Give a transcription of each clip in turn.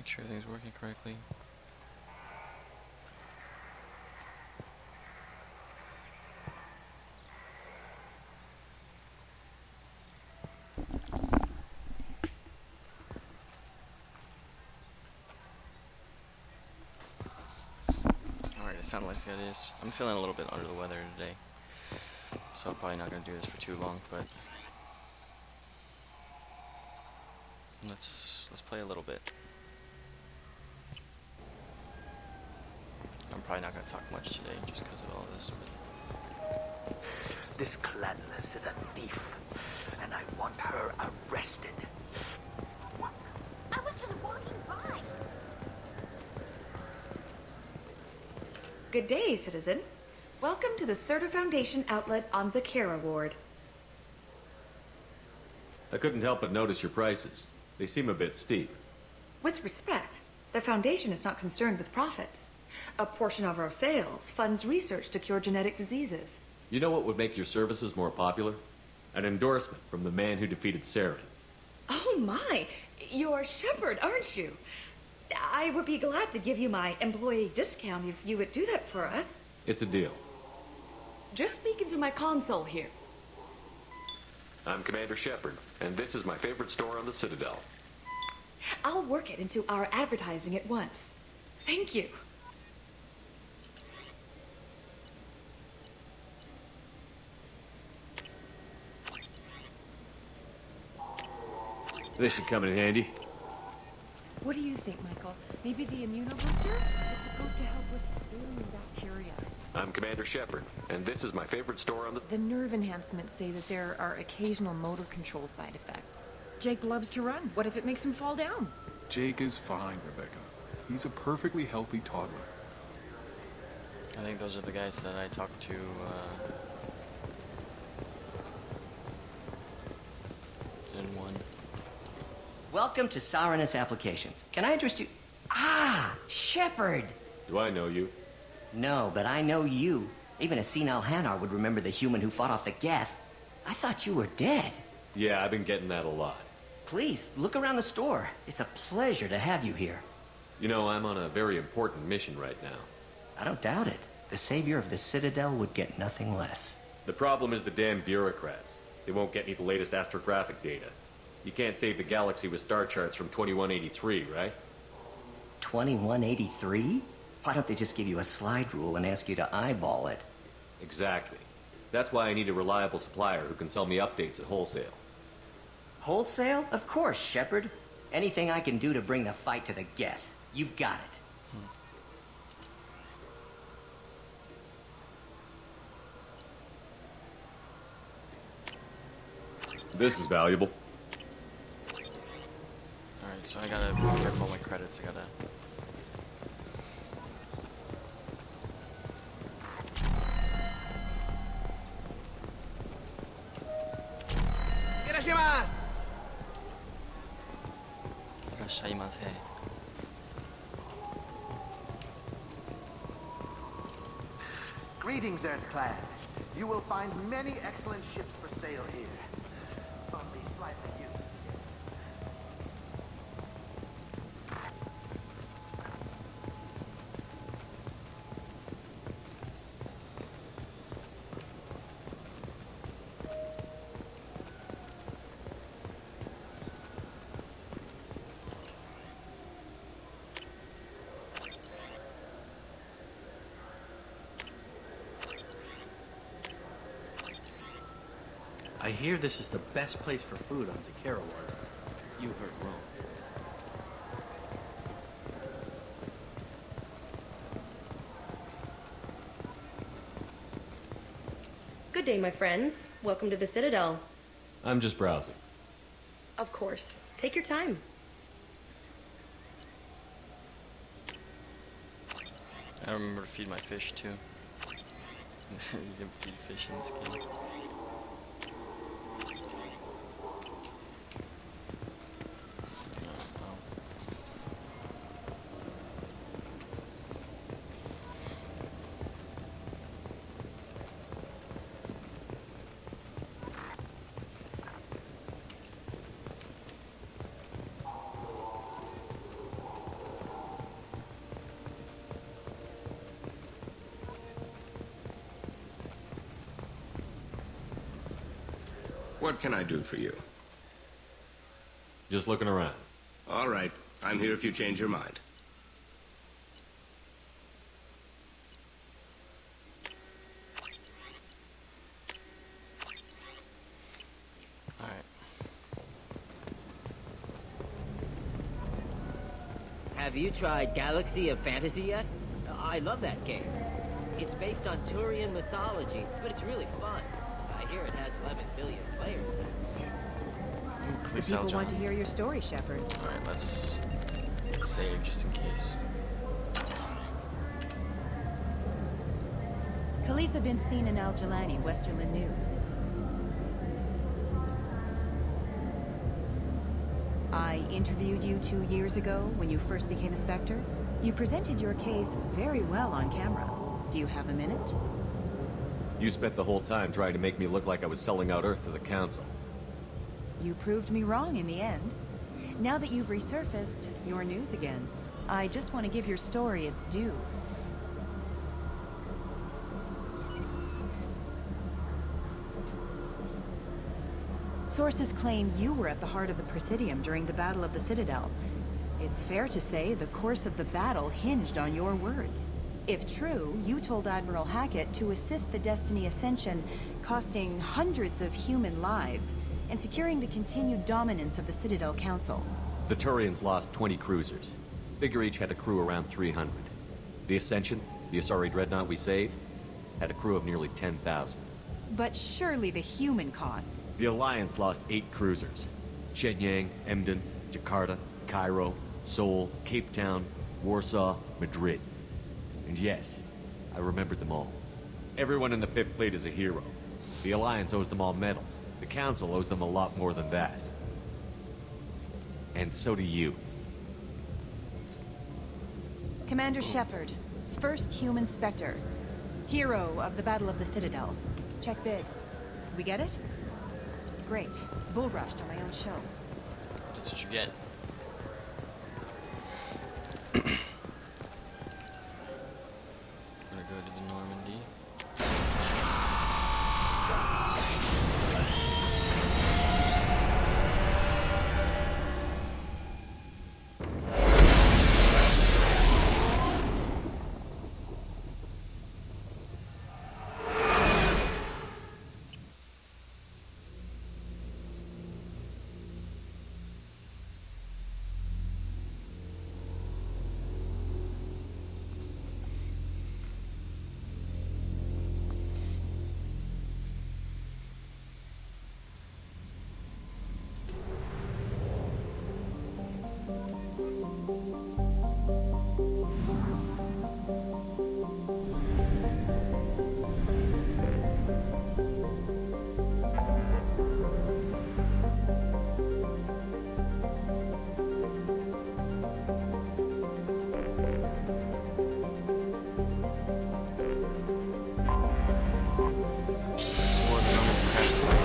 Make sure everything's working correctly. Alright, it sounds like it is. I'm feeling a little bit under the weather today, so I'm probably not going to do this for too long, but let's play a little bit. I'm probably not going to talk much today just because of all this, but This clanless is a thief, and I want her arrested. What? I was just walking by. Good day, citizen. Welcome to the Serta Foundation outlet on Zakera Ward. I couldn't help but notice your prices. They seem a bit steep. With respect, the Foundation is not concerned with profits. A portion of our sales funds research to cure genetic diseases. You know what would make your services more popular? An endorsement from the man who defeated Saren. Oh my! You're Shepard, aren't you? I would be glad to give you my employee discount if you would do that for us. It's a deal. Just speak into my console here. I'm Commander Shepard, and this is my favorite store on the Citadel. I'll work it into our advertising at once. Thank you. This should come in handy. What do you think, Michael? Maybe the immunobooster? It's supposed to help with alien bacteria. I'm Commander Shepard, and this is my favorite store on the... The nerve enhancements say that there are occasional motor control side effects. Jake loves to run. What if it makes him fall down? Jake is fine, Rebecca. He's a perfectly healthy toddler. I think those are the guys that I talked to, in one. Welcome to Saranus Applications. Can I interest you? Ah, Shepard! Do I know you? No, but I know you. Even a senile Hanar would remember the human who fought off the Geth. I thought you were dead. Yeah, I've been getting that a lot. Please, look around the store. It's a pleasure to have you here. You know, I'm on a very important mission right now. I don't doubt it. The savior of the Citadel would get nothing less. The problem is the damn bureaucrats. They won't get me the latest astrographic data. You can't save the galaxy with star charts from 2183, right? 2183? Why don't they just give you a slide rule and ask you to eyeball it? Exactly. That's why I need a reliable supplier who can sell me updates at wholesale. Wholesale? Of course, Shepard. Anything I can do to bring the fight to the Geth. You've got it. This is valuable. Alright, so I gotta be careful with my credits. I gotta... Irashaimase. Greetings, Earth Clan. You will find many excellent ships for sale here. Only slightly used. I hear this is the best place for food on Zakera Ward. You heard wrong. Good day, my friends. Welcome to the Citadel. I'm just browsing. Of course. Take your time. I remember to feed my fish too. You can feed fish in this game. What can I do for you? Just looking around. All right. I'm here if you change your mind. Alright. Have you tried Galaxy of Fantasy yet? I love that game. It's based on Turian mythology, but it's really fun. I hear it has 11 billion players now. Please The sell, people want to John. hear your story, Shepard. Alright, let's save just in case. Khaleesa been seen in Al Jalani, Westerland News. I interviewed you 2 years ago when you first became a Spectre. You presented your case very well on camera. Do you have a minute? You spent the whole time trying to make me look like I was selling out Earth to the Council. You proved me wrong in the end. Now that you've resurfaced, you're news again. I just want to give your story its due. Sources claim you were at the heart of the Presidium during the Battle of the Citadel. It's fair to say the course of the battle hinged on your words. If true, you told Admiral Hackett to assist the Destiny Ascension, costing hundreds of human lives, and securing the continued dominance of the Citadel Council. The Turians lost 20 cruisers. Figure each had a crew around 300. The Ascension, the Asari dreadnought we saved, had a crew of nearly 10,000. But surely the human cost. The Alliance lost 8 cruisers. Shenyang, Emden, Jakarta, Cairo, Seoul, Cape Town, Warsaw, Madrid. And yes, I remembered them all. Everyone in the Fifth Fleet is a hero. The Alliance owes them all medals. The Council owes them a lot more than that. And so do you. Commander Shepard, first human Spectre. Hero of the Battle of the Citadel. Check bid. We get it? Great. Bull rushed on my own show. That's what you get. Gonna go to the Normandy. Explore the Normandy crash site.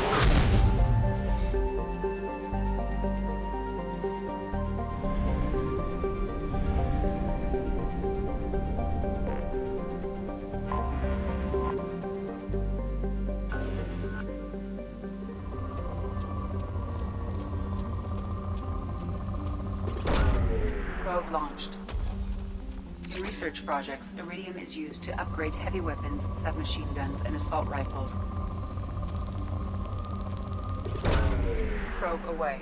Probe launched. In research projects, iridium is used to upgrade heavy weapons, submachine guns, and assault rifles. Probe away.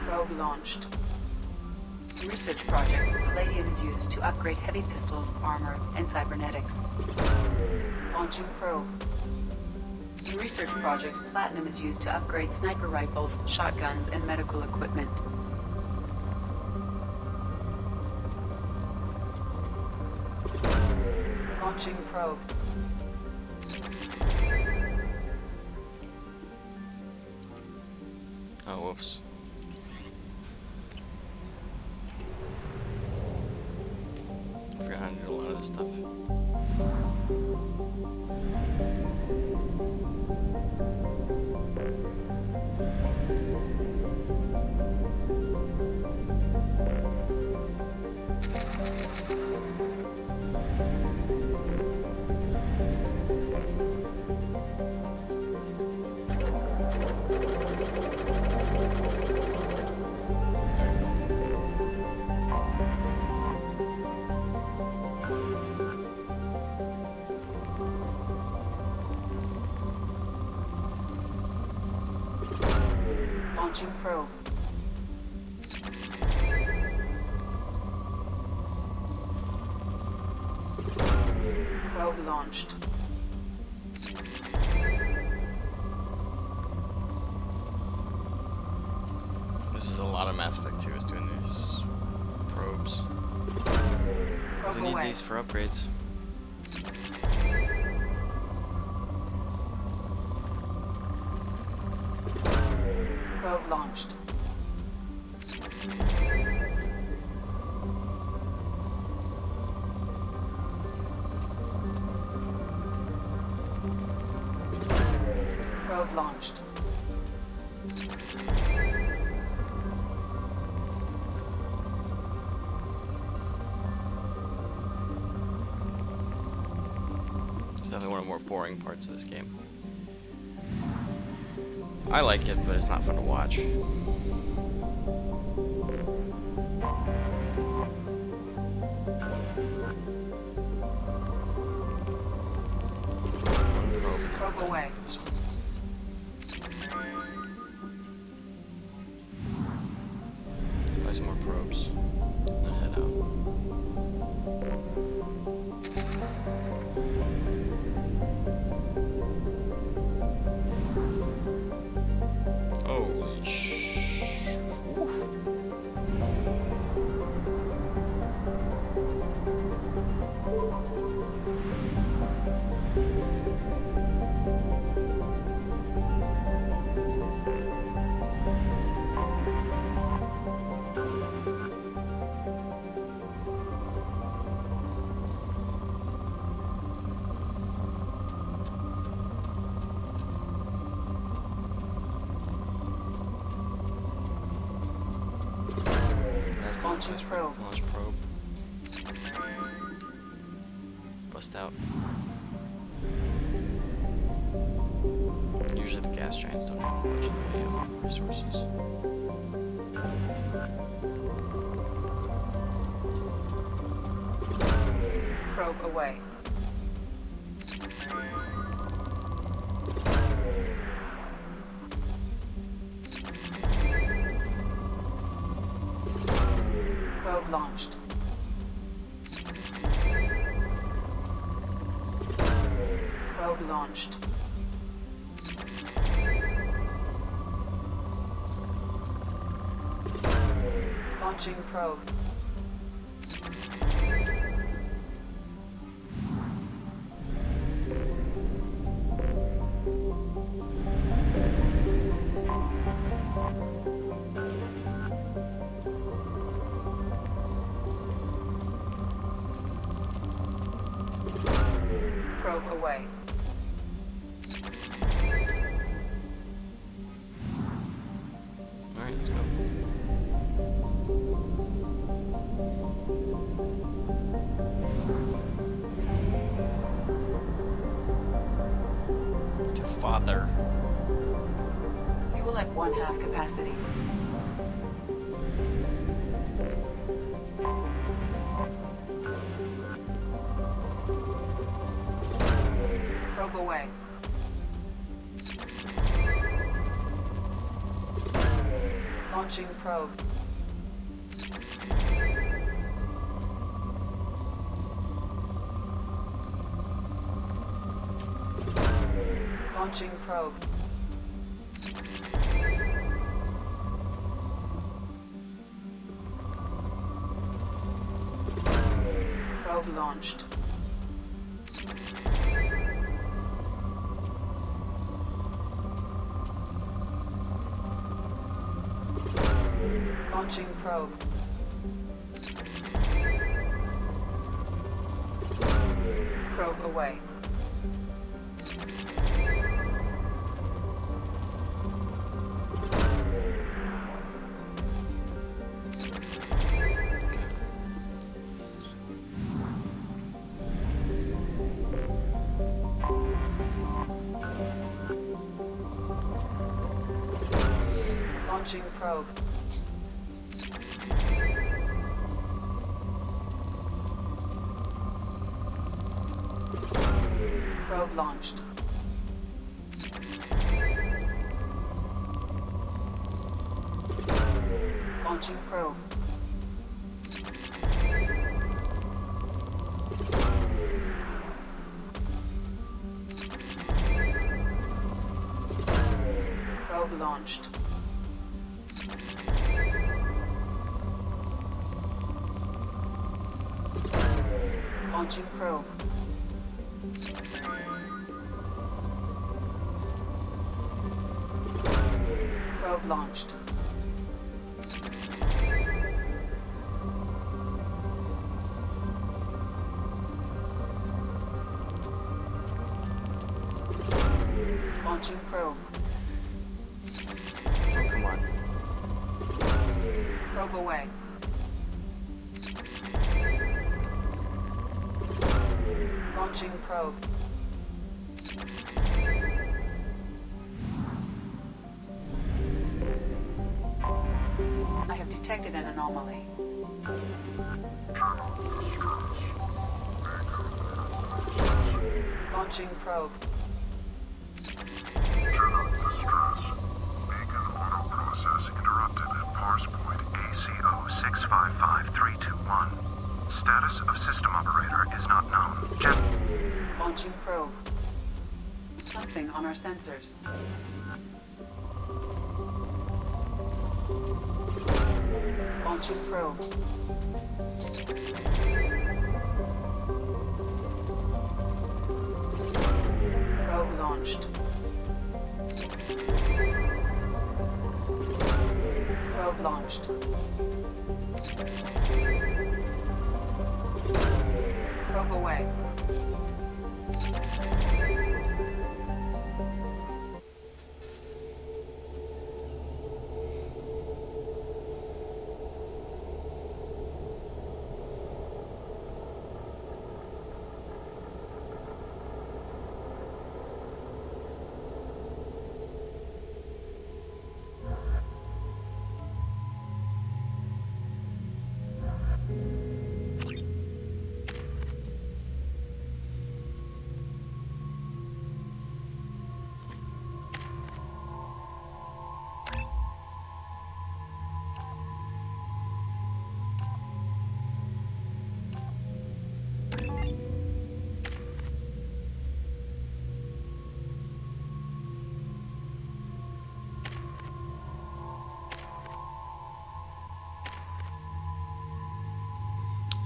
Probe launched. In research projects, palladium is used to upgrade heavy pistols, armor, and cybernetics. Launching probe. In research projects, platinum is used to upgrade sniper rifles, shotguns, and medical equipment. Launching probe. Oh, whoops. I forgot how to do a lot of this stuff. Launching probe. Probe launched. This is a lot of Mass Effect 2 is doing these probes. Because I need these for upgrades. Probe launched. Probe launched. It's definitely one of the more boring parts of this game. I like it, but it's not fun to watch. Probe away. Buy some more probes. And head out. Holy sh! Oof. Launching probe. Launch probe. Bust out. Usually the gas giants don't have much in the way of resources. Probe away. Probe launched. Probe launched. Launching probe. Probe away. Alright, let's go. To father. Fuel at 1/2 capacity. Probe away. Launching probe. Launching probe. Probe launched. Launching probe. Probe away. Launching probe. Probe launched. Launching probe. Probe launched. Launching probe. Probe launched. Launching probe. Oh, come on. Probe away. Launching probe. I have detected an anomaly. Launching probe. Process interrupted at parse point ACO 655321. Status of system operator is not known. Launching probe. Something on our sensors. Launching probe. Probe launched. Probe launched. Probe away.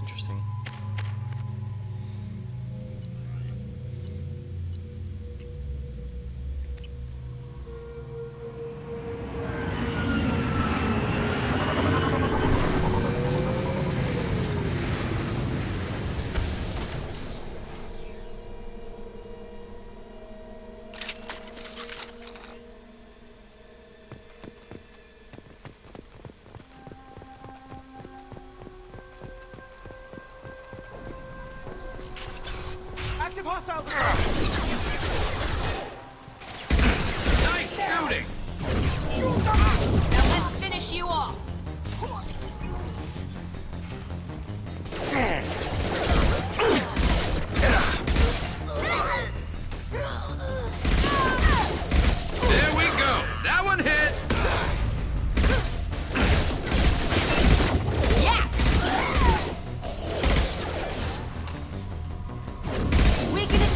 Interesting. Active hostiles! Nice shooting! Now let's finish you off. There we go! That one hit! Yes! Weaken it.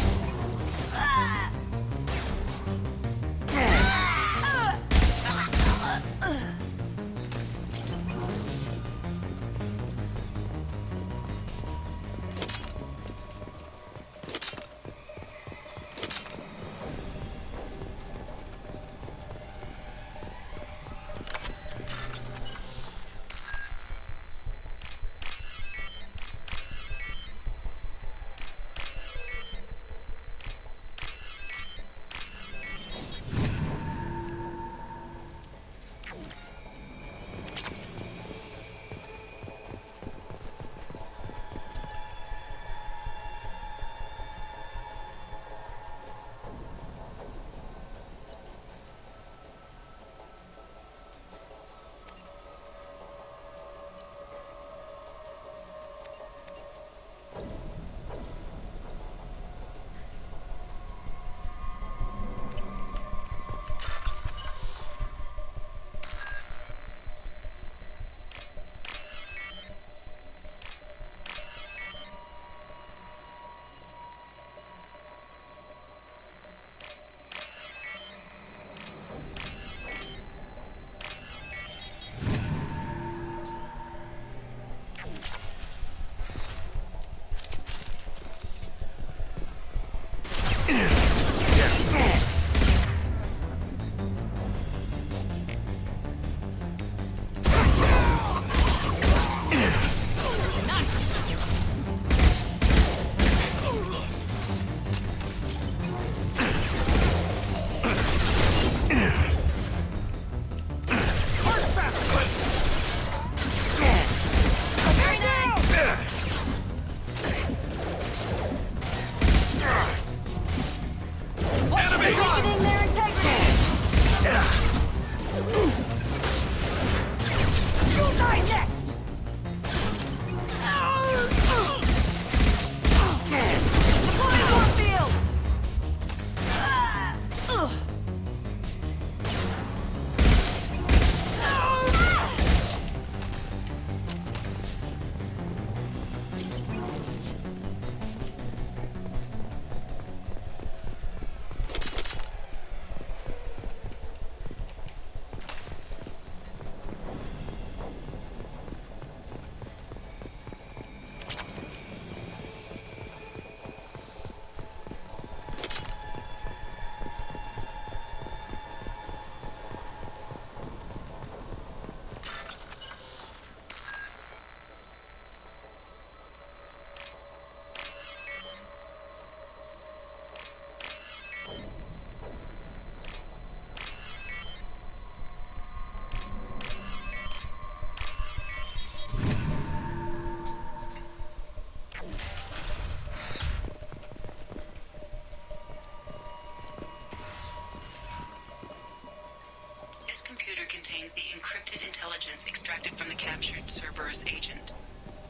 contains the encrypted intelligence extracted from the captured Cerberus agent.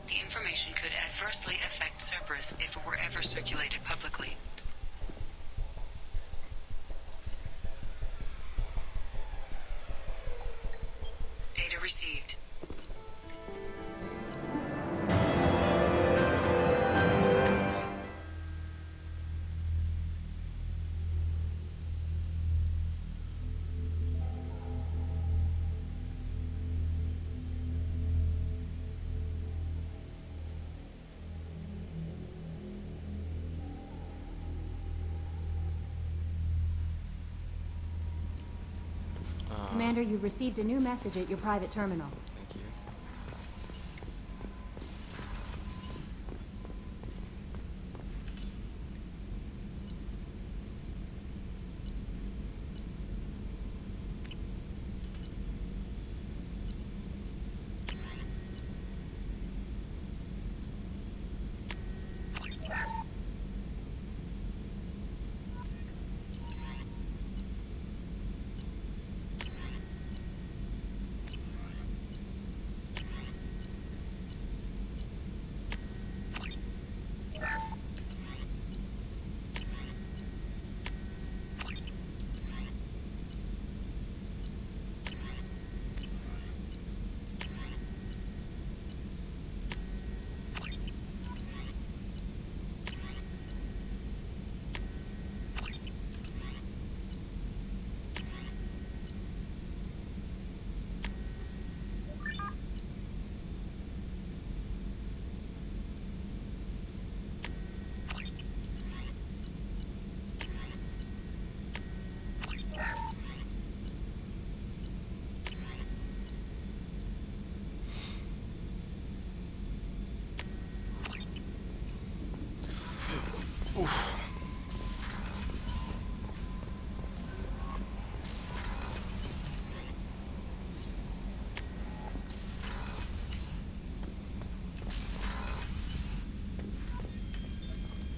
The information could adversely affect Cerberus if it were ever circulated publicly. Data received. Commander, you've received a new message at your private terminal. Thank you.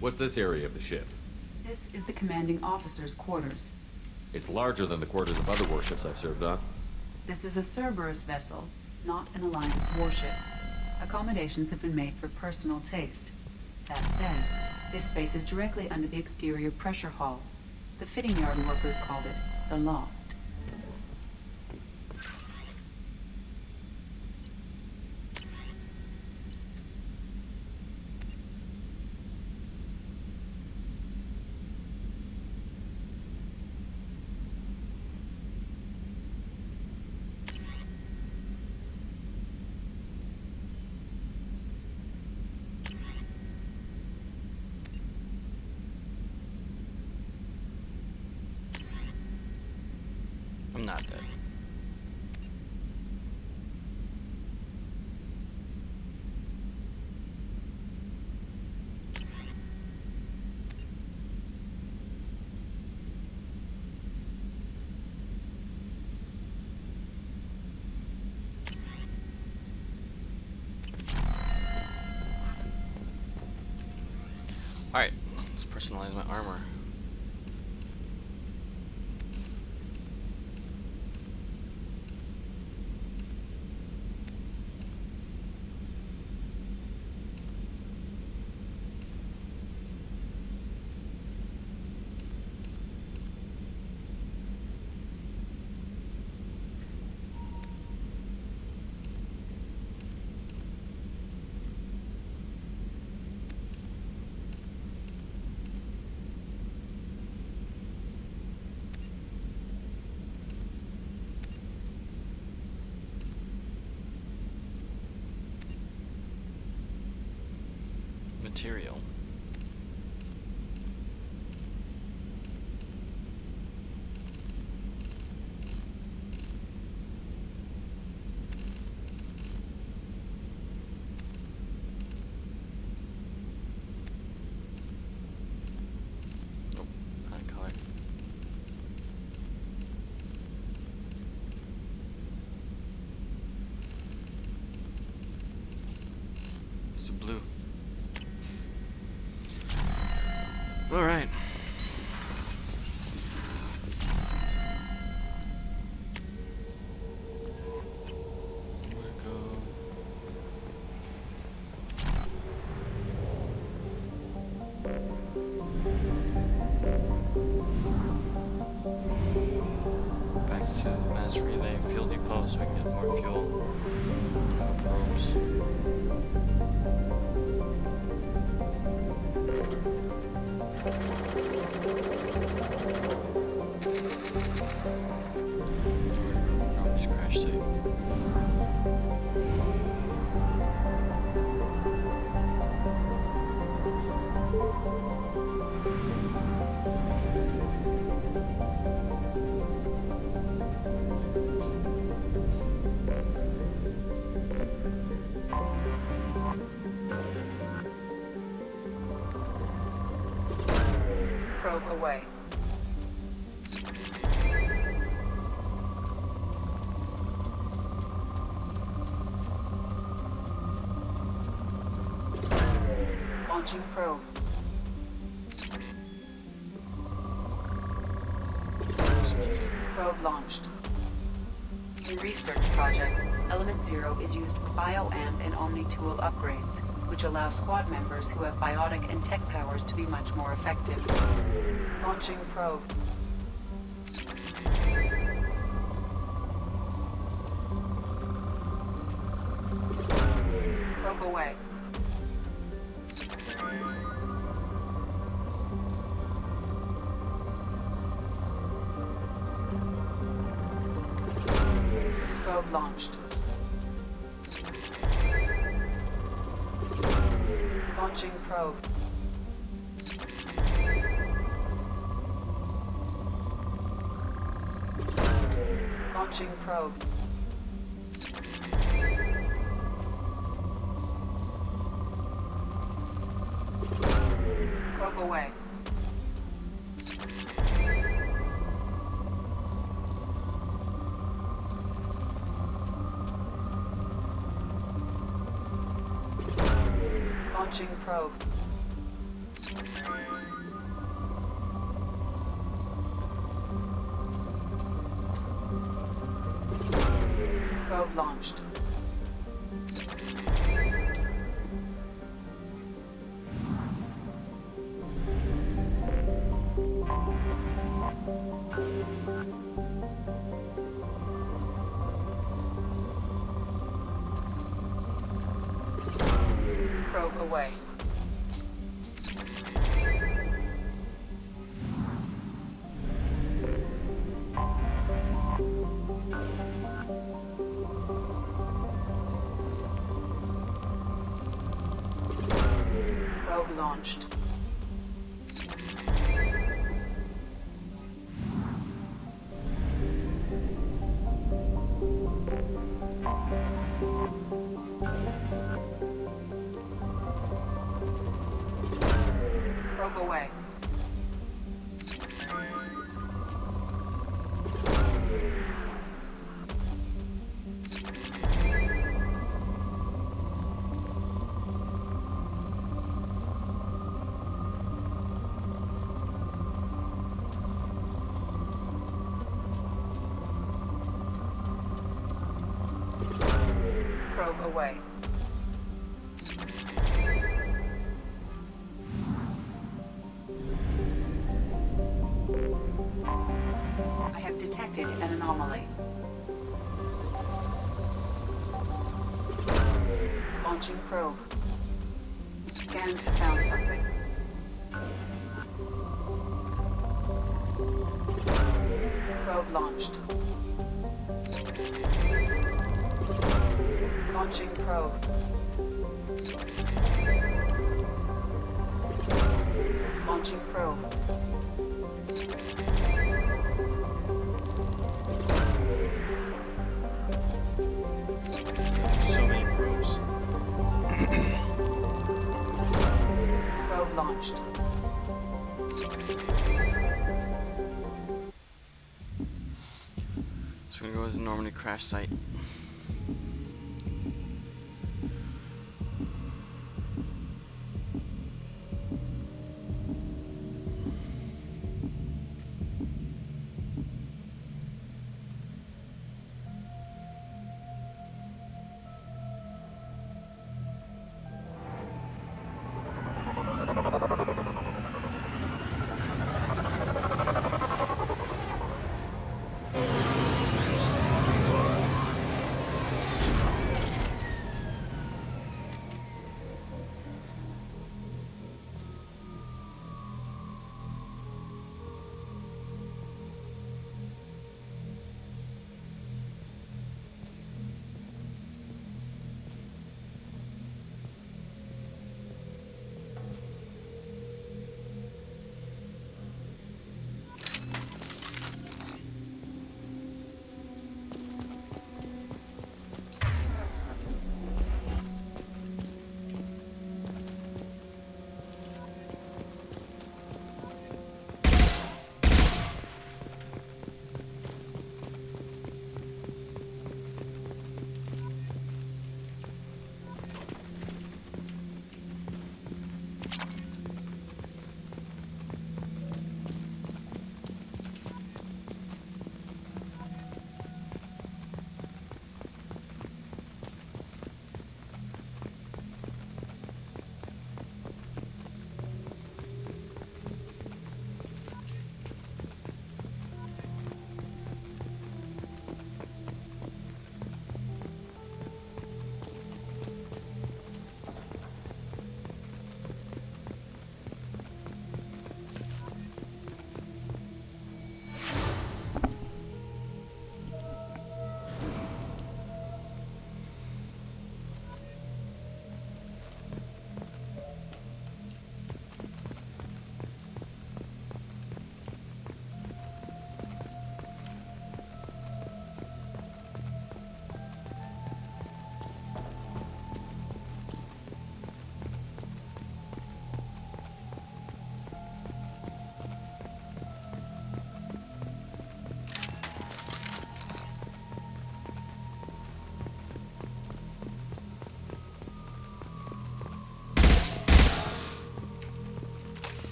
What's this area of the ship? This is the commanding officer's quarters. It's larger than the quarters of other warships I've served on. This is a Cerberus vessel, not an Alliance warship. Accommodations have been made for personal taste. That said, this space is directly under the exterior pressure hull. The fitting yard workers called it the loft. I'm not dead. Alright, let's personalize my armor. Material. Nope, not in color. It's a blue. Let's relay fuel depot so we can get more fuel. Probes. Nobody's crash site. Probe away. Launching probe. Probe launched. In research projects, Element Zero is used for bioamp and Omni-tool upgrades, which allow squad members who have biotic and tech powers to be much more effective. Launching probe. Probe away. Probe launched. Launching probe. Launching probe. Probe away. Launching probe. Probe launched. Probe away. Probe launched. Probe away. Probe away. I have detected an anomaly. Launching probe. Scans have found something. Probe launched. Launching probe. Launching probe. So many probes. Probe launched. So we're gonna go to the Normandy crash site.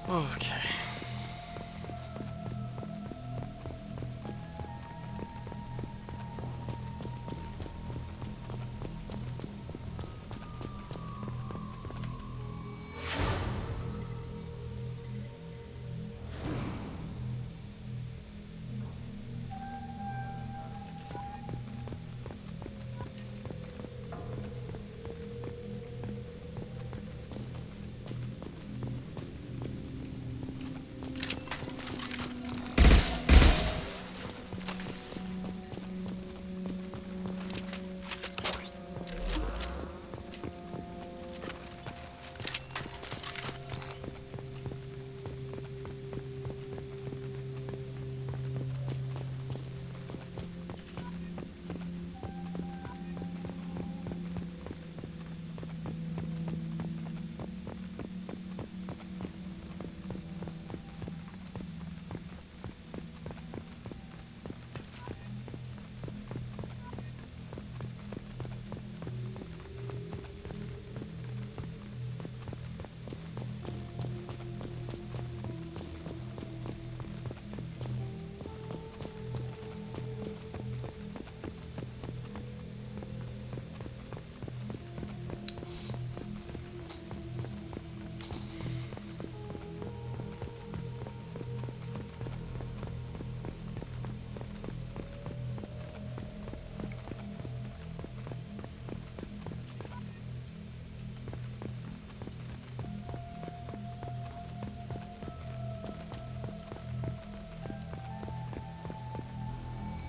Okay.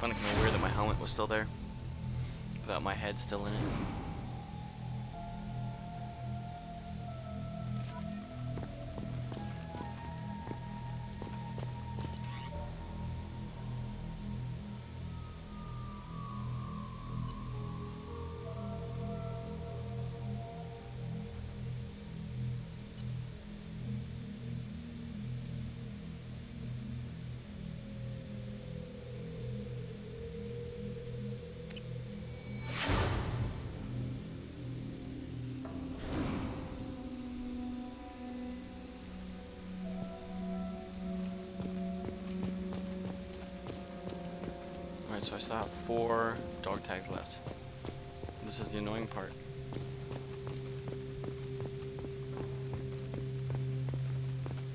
Kind of weird that my helmet was still there, without my head still in it. Alright, so I still have 4 dog tags left. This is the annoying part.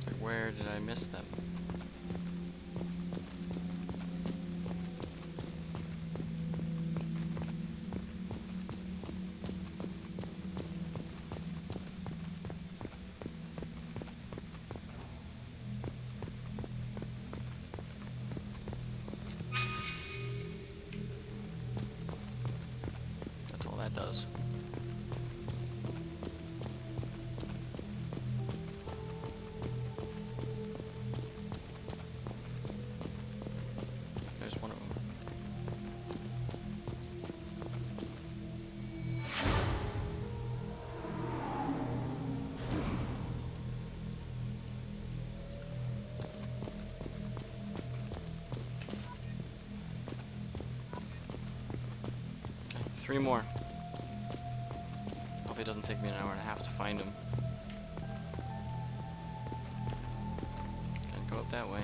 Like, where did I miss them? That's all that does. There's one of them. Okay, 3 more. Hopefully it doesn't take me an hour and a half to find them. Gotta go up that way.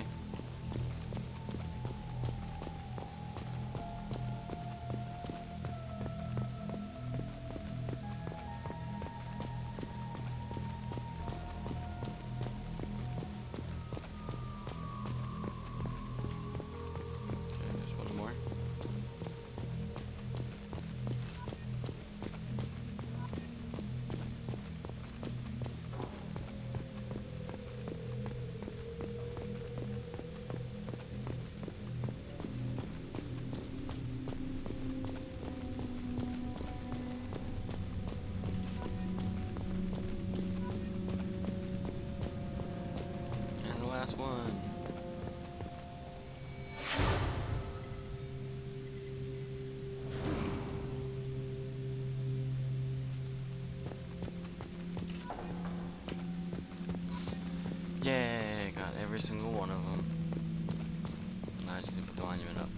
Okay, there's one more. And the last one. Yay, got every single one of them. Now I just need to put the monument up.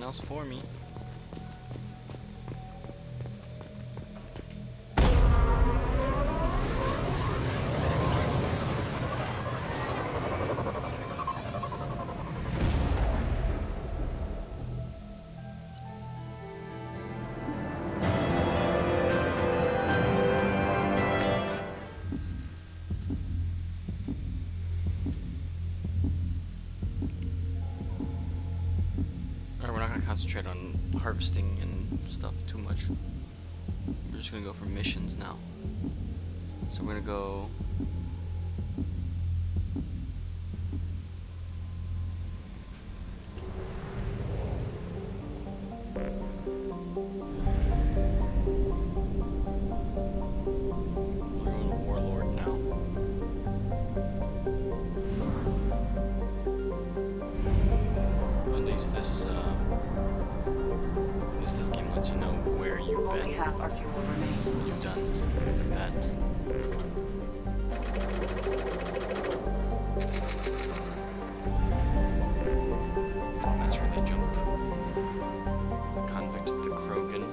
else for me. We're not gonna concentrate on harvesting and stuff too much. We're just gonna go for missions now. So we're gonna go. We're going to Warlord now. Or at least this game lets you know where you've Only been. half our fuel remains. What you've done because of that. Oh, that's where they jump. The convict, the Krogan.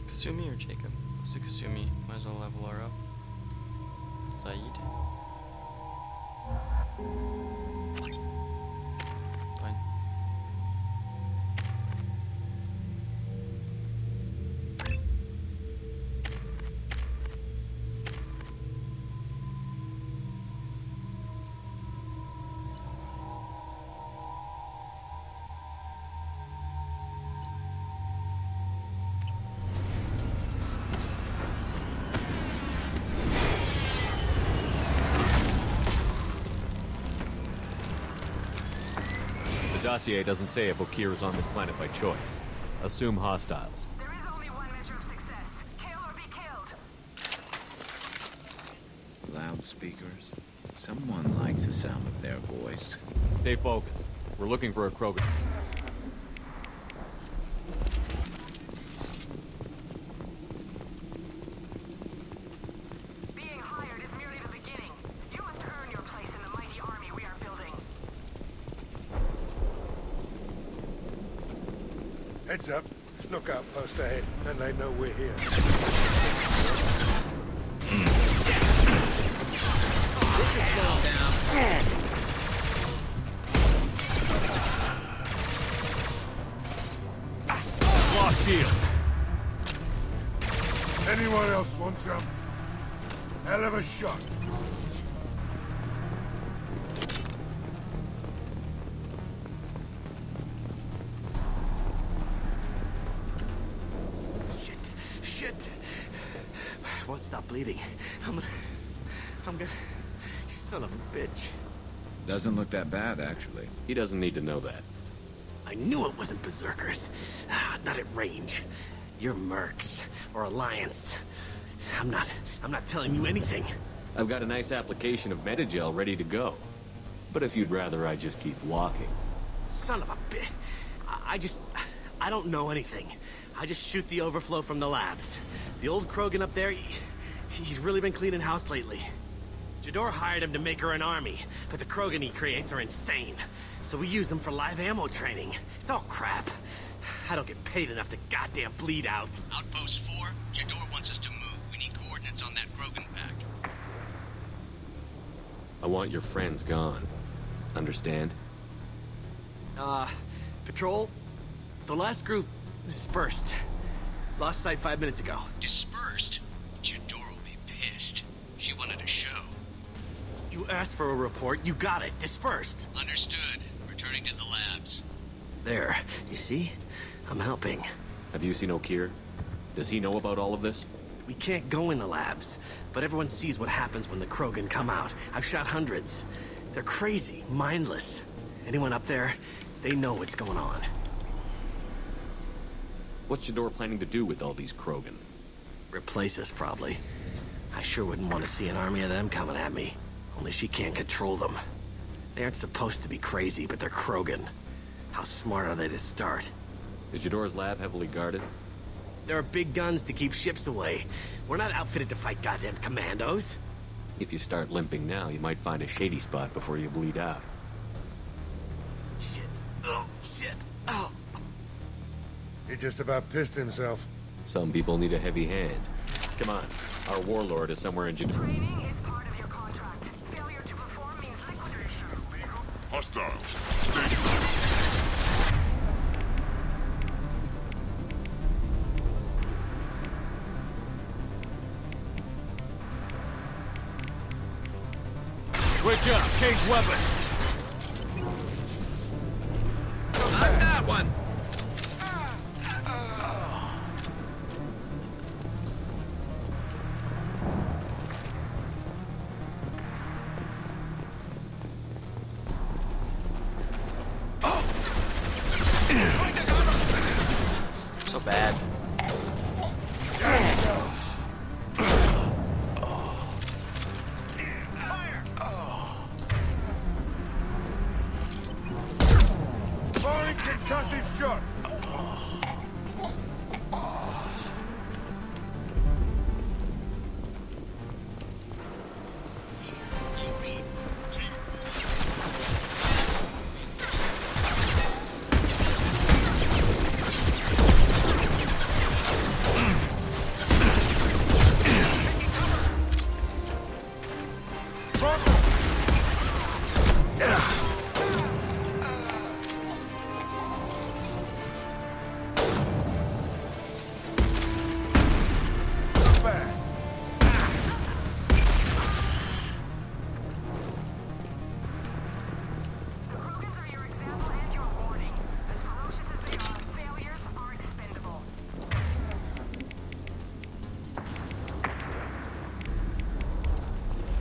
Kasumi or Jacob? Let's do Kasumi. Might as well level her up. Zaid. Fine. The dossier doesn't say if Okir is on this planet by choice. Assume hostiles. There is only one measure of success. Kill or be killed. Loudspeakers. Someone likes the sound of their voice. Stay focused. We're looking for a Krogan. Being hired is merely the beginning. You must earn your place in the mighty army we are building. Heads up. Lookout post ahead, and they know we're here. This is going down. Lost shield. Anyone else want some? Hell of a shot. Shit. I won't stop bleeding. I'm gonna... You son of a bitch. Doesn't look that bad, actually. He doesn't need to know that. I knew it wasn't berserkers. Not at range. You're mercs. Or Alliance. I'm not telling you anything. I've got a nice application of Metagel ready to go. But if you'd rather I just keep walking. Son of a bitch. I don't know anything. I just shoot the overflow from the labs. The old Krogan up there, he's really been cleaning house lately. Jador hired him to make her an army, but the Krogan he creates are insane. So we use them for live ammo training. It's all crap. I don't get paid enough to goddamn bleed out. Outpost 4, Jador wants us to move. We need coordinates on that Krogan pack. I want your friends gone. Understand? Patrol? The last group dispersed. Lost sight 5 minutes ago. Dispersed? Jador will be pissed. She wanted a show. You asked for a report, you got it. Dispersed. Understood. There, you see? I'm helping. Have you seen O'Keer? Does he know about all of this? We can't go in the labs, but everyone sees what happens when the Krogan come out. I've shot hundreds. They're crazy, mindless. Anyone up there, they know what's going on. What's Jador planning to do with all these Krogan? Replace us, probably. I sure wouldn't want to see an army of them coming at me. Only she can't control them. They aren't supposed to be crazy, but they're Krogan. How smart are they to start? Is Jador's lab heavily guarded? There are big guns to keep ships away. We're not outfitted to fight goddamn commandos. If you start limping now, you might find a shady spot before you bleed out. Shit. Oh, shit. Oh. He just about pissed himself. Some people need a heavy hand. Come on, our warlord is somewhere in Jador. Training is part of your contract. Failure to perform means liquidation. Hostiles. Switch up, change weapon. Not that one! So bad. Firing concussive shot. The Krogans are your example and your warning. As ferocious as they are, failures are expendable.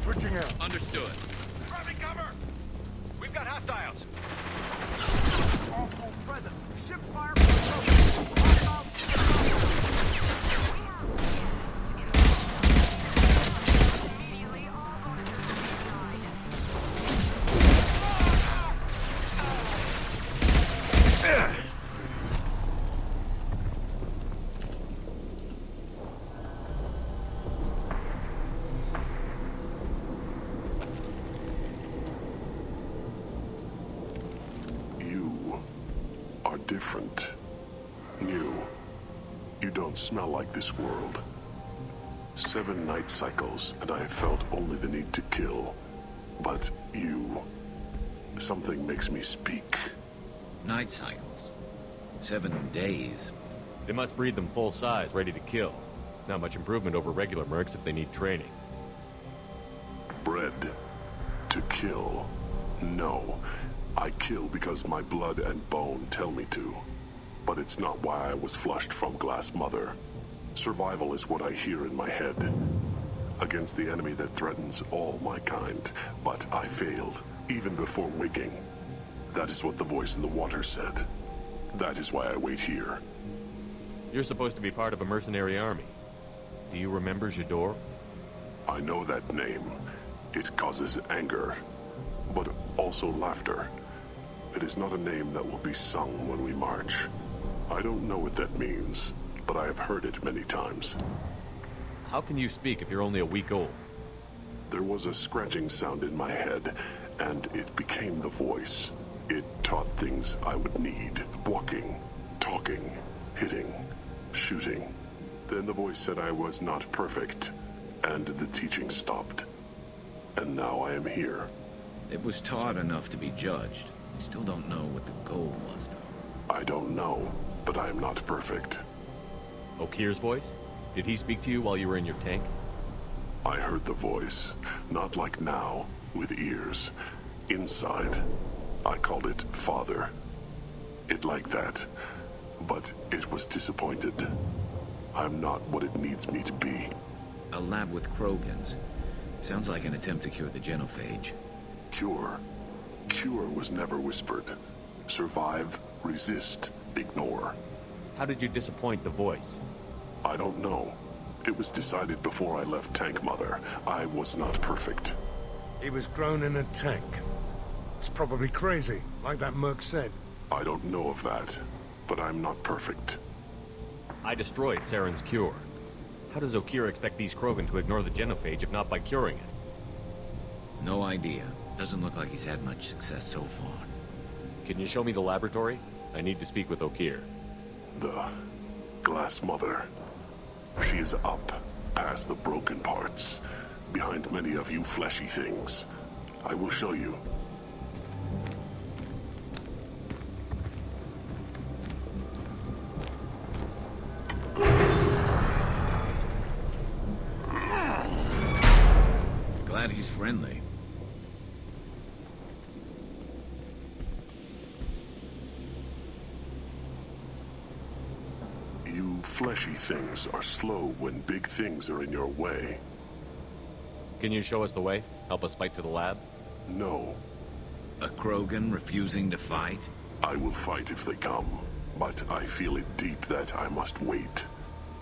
Switching out. Understood. Grabbing cover! We've got hostiles! Awful presence. Ship fire. Immediately, all monitors are denied. You are different. New. You don't smell like this world. 7 night cycles, and I have felt only the need to kill. But you... something makes me speak. Night cycles. 7 days. They must breed them full size, ready to kill. Not much improvement over regular mercs if they need training. Bred to kill. No. I kill because my blood and bone tell me to. But it's not why I was flushed from Glass Mother. Survival is what I hear in my head. Against the enemy that threatens all my kind. But I failed, even before waking. That is what the voice in the water said. That is why I wait here. You're supposed to be part of a mercenary army. Do you remember Jador? I know that name. It causes anger, but also laughter. It is not a name that will be sung when we march. I don't know what that means, but I have heard it many times. How can you speak if you're only a week old? There was a scratching sound in my head, and it became the voice. It taught things I would need. Walking, talking, hitting, shooting. Then the voice said I was not perfect, and the teaching stopped. And now I am here. It was taught enough to be judged. I still don't know what the goal was, though. I don't know, but I am not perfect. O'Keer's voice? Did he speak to you while you were in your tank? I heard the voice, not like now, with ears. Inside. I called it Father. it like that, but it was disappointed. I'm not what it needs me to be. A lab with Krogans. Sounds like an attempt to cure the genophage. Cure? Cure was never whispered. Survive, resist, ignore. How did you disappoint the voice? I don't know. It was decided before I left Tank Mother. I was not perfect. He was grown in a tank. It's probably crazy, like that merc said. I don't know of that, but I'm not perfect. I destroyed Saren's cure. How does Okira expect these Krogan to ignore the genophage if not by curing it? No idea. Doesn't look like he's had much success so far. Can you show me the laboratory? I need to speak with Okir. The Glass Mother. She is up, past the broken parts, behind many of you fleshy things. I will show you. Glad he's friendly. You fleshy things are slow when big things are in your way. Can you show us the way? Help us fight to the lab? No. A Krogan refusing to fight? I will fight if they come, but I feel it deep that I must wait.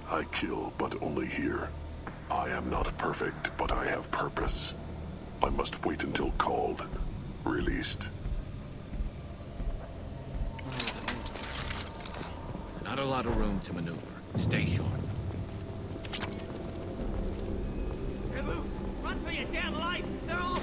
I kill, but only here. I am not perfect, but I have purpose. I must wait until called, released. Not a lot of room to maneuver. Stay short. Run for your damn life! They're all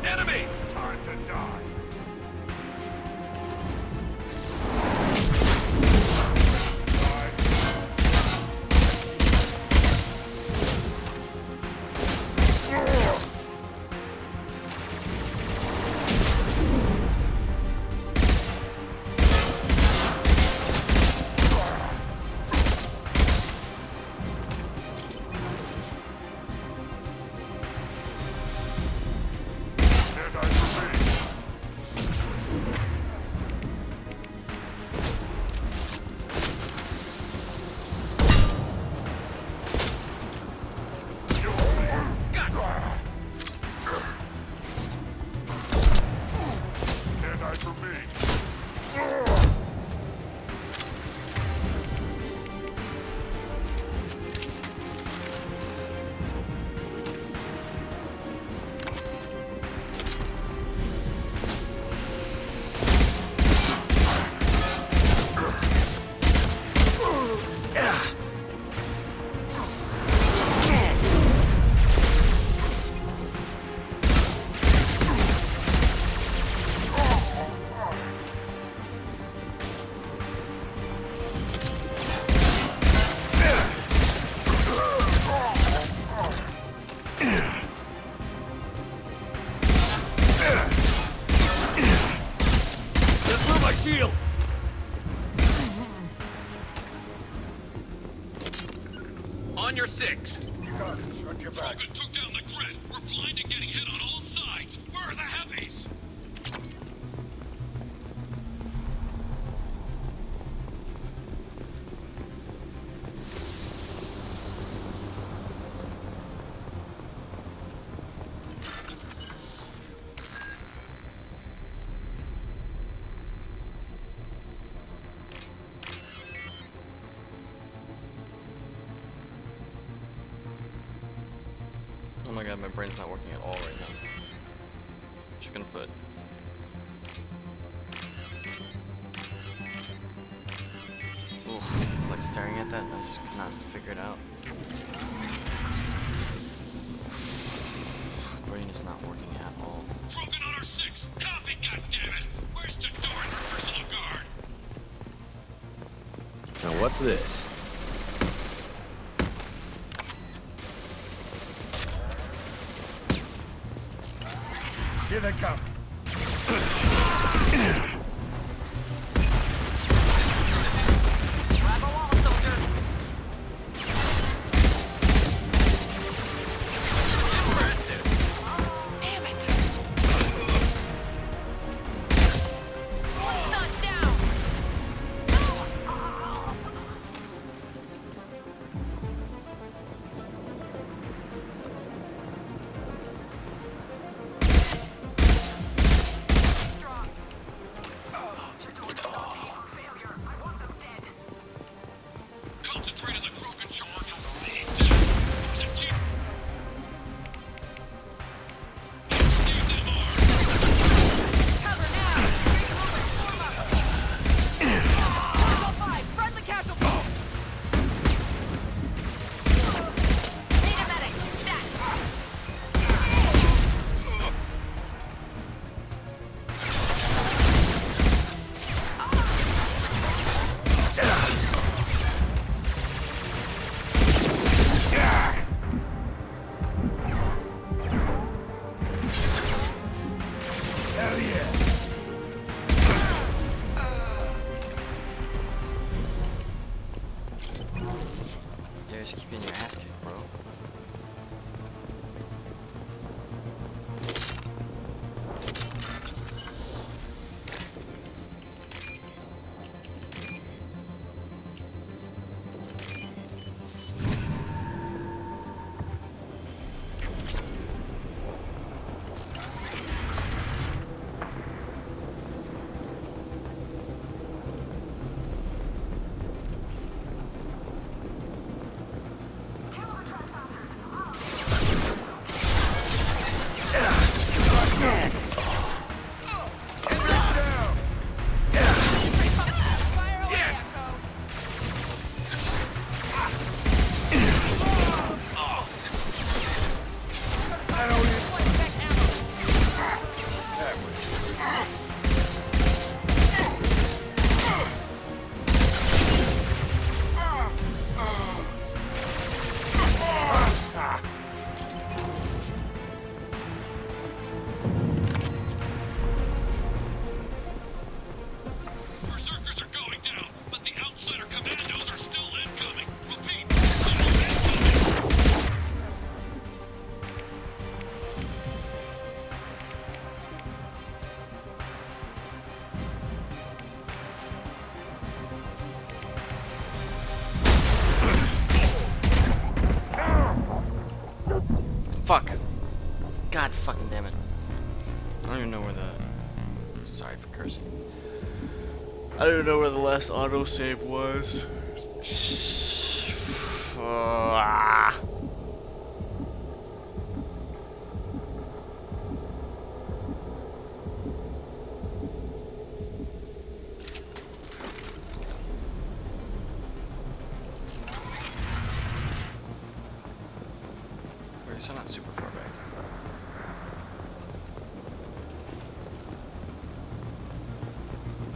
Enemy! Time to die. Shield! On your six. Got it. Shut your back. Krogan took down the grid. We're blind and getting hit on all sides. Where are the heavies? Oh my god, my brain's not working at all right now. Chicken foot. Oof, like staring at that and I just cannot figure it out. Brain is not working at all. Krogan on our six. Copy. God damn it! Where's Jador and her personal guard? Now what's this? Here they come. Grab a wall, soldier. Impressive. Damn it. One's not down. Strong. Jador's a total failure. I want them dead. Concentrate on the Krogan charge or we'll need to. There's a chief. Leave them armed. Cover now. Form up. Level 5. Spread the casualties. Need a medic. Stat. Hell yeah. Yeah, just keep getting your ass kicked, bro. Kill the trespassers. Fire away, Echo. Deploy tech ammo. Berserkers are going down, but the outsider commandos are still incoming. Repeat. Fuck. God fucking damn it. I don't even know where the... Sorry for cursing. I don't even know where the last autosave was. Ah. Wait, so not super far back.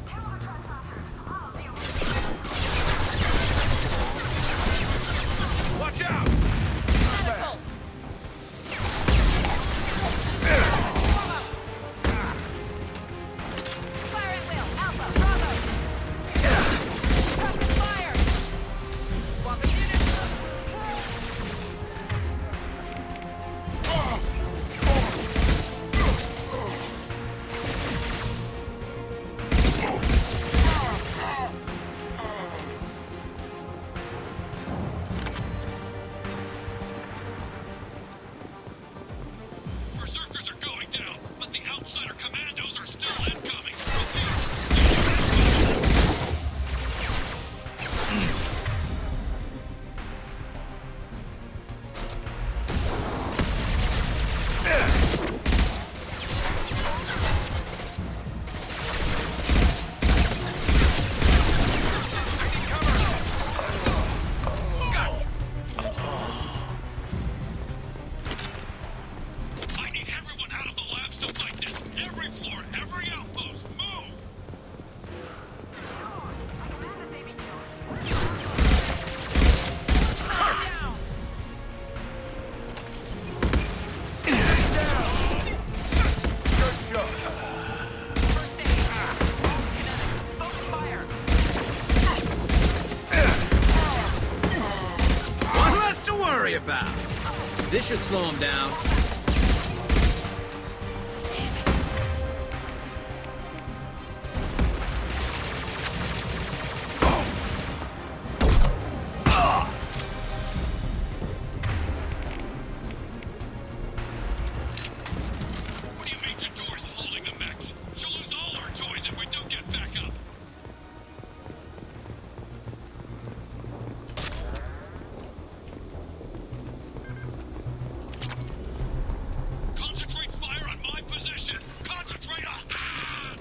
Kill the trespassers. I'll deal with Watch out! medical. Fire at will. Alpha. Bravo. Fire. Swapping units. should slow him down. What do you mean Jador's holding the mechs? She'll lose all our toys if we don't get back up. Concentrate fire on my position! Concentrate on... Ah!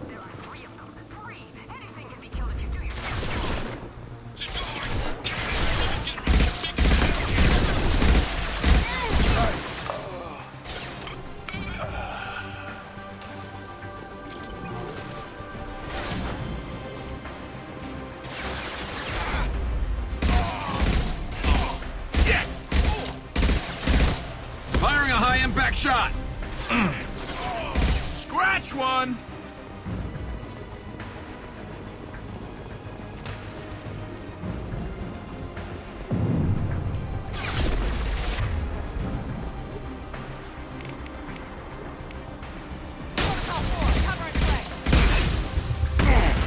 There are 3 of them. 3! Anything can be killed if you do your job. Firing a high-impact shot! Scratch one! Protocol 4, cover and flank.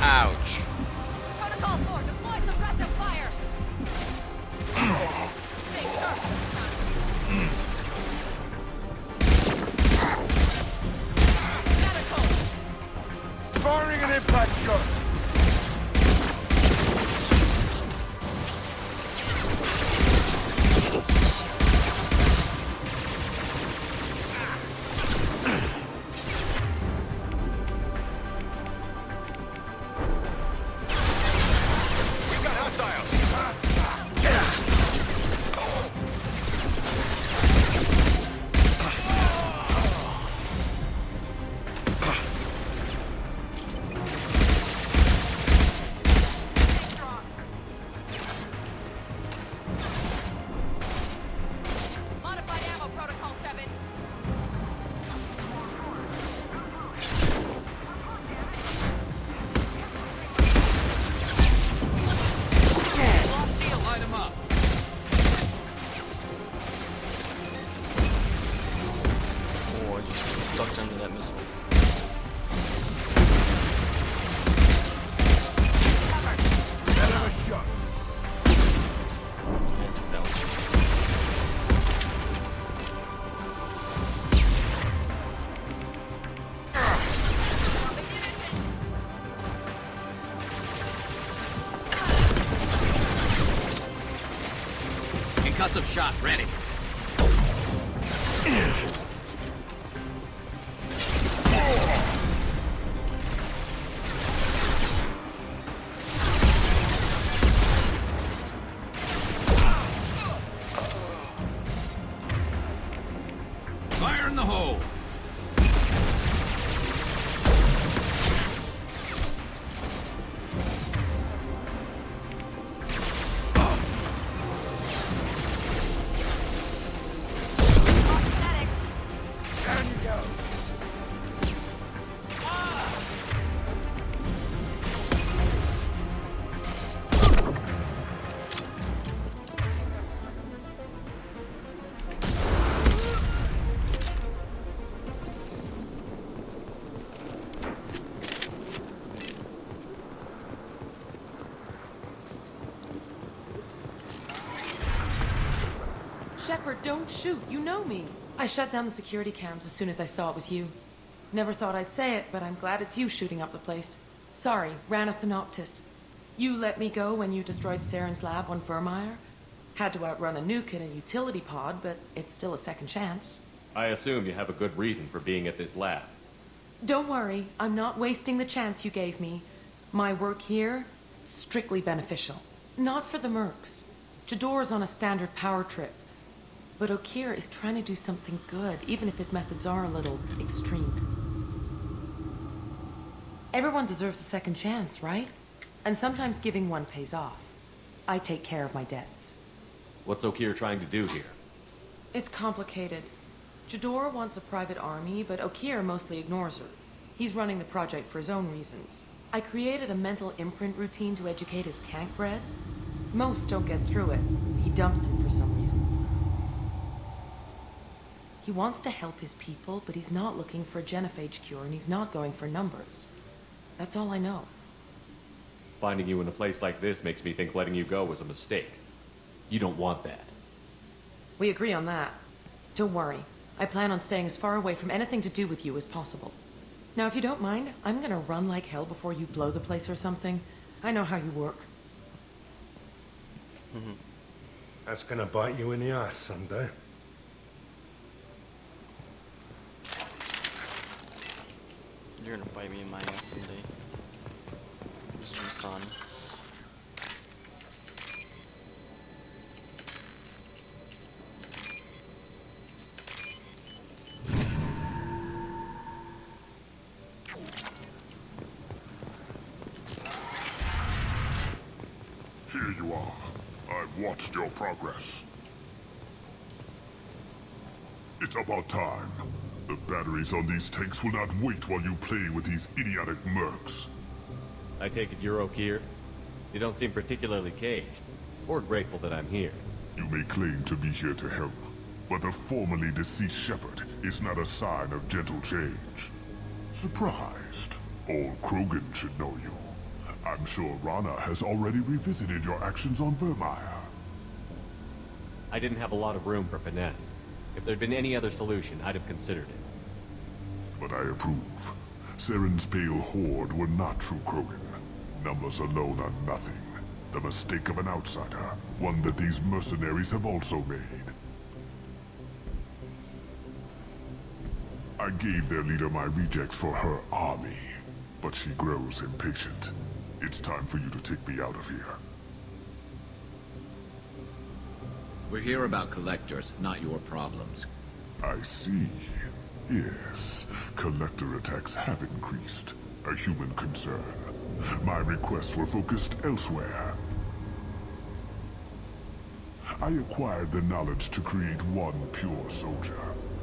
Ouch. Protocol 4, deploy suppressive fire. Stay sharp. Medical. Firing an impact shot. We've got hostiles! Modified ammo, Protocol 7. Lost shield, light him up. Oh, I just ducked under that missile. Hell of a shot. Yeah, took that one. Concussive shot ready. Fire in the hole. Down you go. Shepard, don't shoot. You know me. I shut down the security cams as soon as I saw it was you. Never thought I'd say it, but I'm glad it's you shooting up the place. Sorry, ran a Thanoptis. You let me go when you destroyed Saren's lab on Vermeer. Had to outrun a nuke in a utility pod, but it's still a second chance. I assume you have a good reason for being at this lab. Don't worry, I'm not wasting the chance you gave me. My work here, strictly beneficial. Not for the mercs. Jador's on a standard power trip. But Okir is trying to do something good, even if his methods are a little extreme. Everyone deserves a second chance, right? And sometimes giving one pays off. I take care of my debts. What's Okir trying to do here? It's complicated. Jador wants a private army, but Okeer mostly ignores her. He's running the project for his own reasons. I created a mental imprint routine to educate his tank bred. Most don't get through it. He dumps them for some reason. He wants to help his people, but he's not looking for a genophage cure, and he's not going for numbers. That's all I know. Finding you in a place like this makes me think letting you go was a mistake. You don't want that. We agree on that. Don't worry. I plan on staying as far away from anything to do with you as possible. Now, if you don't mind, I'm gonna run like hell before you blow the place or something. I know how you work. That's gonna bite you in the ass someday. You're gonna bite me in my ass someday, Mr. Son. Here you are. I've watched your progress. It's about time. The batteries on these tanks will not wait while you play with these idiotic mercs. I take it you're Okeer? You don't seem particularly caged, or grateful that I'm here. You may claim to be here to help, but the formerly deceased Shepherd is not a sign of gentle change. Surprised? Old Krogan should know you. I'm sure Rana has already revisited your actions on Vermeer. I didn't have a lot of room for finesse. If there'd been any other solution, I'd have considered it. But I approve. Saren's pale horde were not true Krogan. Numbers alone are nothing. The mistake of an outsider, one that these mercenaries have also made. I gave their leader my rejects for her army, but she grows impatient. It's time for you to take me out of here. We're here about collectors, not your problems. I see. Yes, collector attacks have increased. A human concern. My requests were focused elsewhere. I acquired the knowledge to create one pure soldier.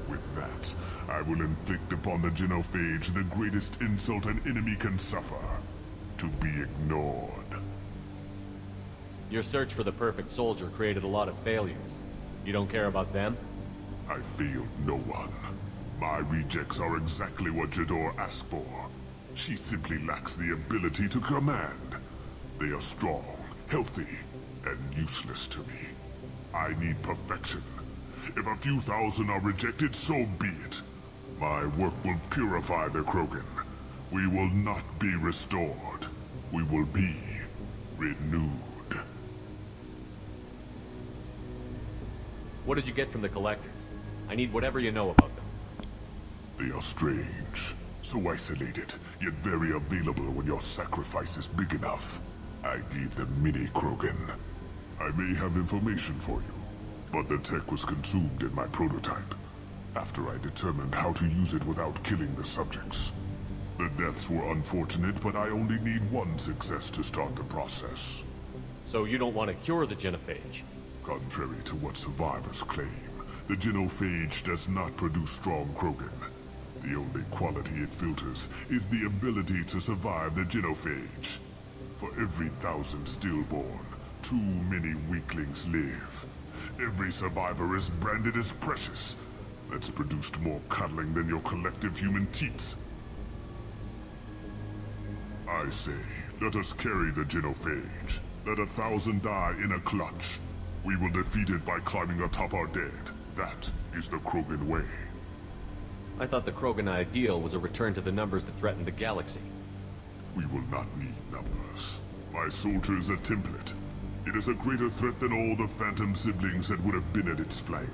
With that, I will inflict upon the genophage the greatest insult an enemy can suffer. To be ignored. Your search for the perfect soldier created a lot of failures. You don't care about them? I failed no one. My rejects are exactly what Jador asked for. She simply lacks the ability to command. They are strong, healthy, and useless to me. I need perfection. If a few thousand are rejected, so be it. My work will purify the Krogan. We will not be restored. We will be renewed. What did you get from the collectors? I need whatever you know about them. They are strange. So isolated, yet very available when your sacrifice is big enough. I gave them mini Krogan. I may have information for you, but the tech was consumed in my prototype, after I determined how to use it without killing the subjects. The deaths were unfortunate, but I only need one success to start the process. So you don't want to cure the genophage? Contrary to what survivors claim, the genophage does not produce strong Krogan. The only quality it filters is the ability to survive the genophage. For every 1,000 stillborn, too many weaklings live. Every survivor is branded as precious. That's produced more cuddling than your collective human teats. I say, let us carry the genophage. Let 1,000 die in a clutch. We will defeat it by climbing atop our dead. That is the Krogan way. I thought the Krogan ideal was a return to the numbers that threatened the galaxy. We will not need numbers. My soldier is a template. It is a greater threat than all the phantom siblings that would have been at its flank.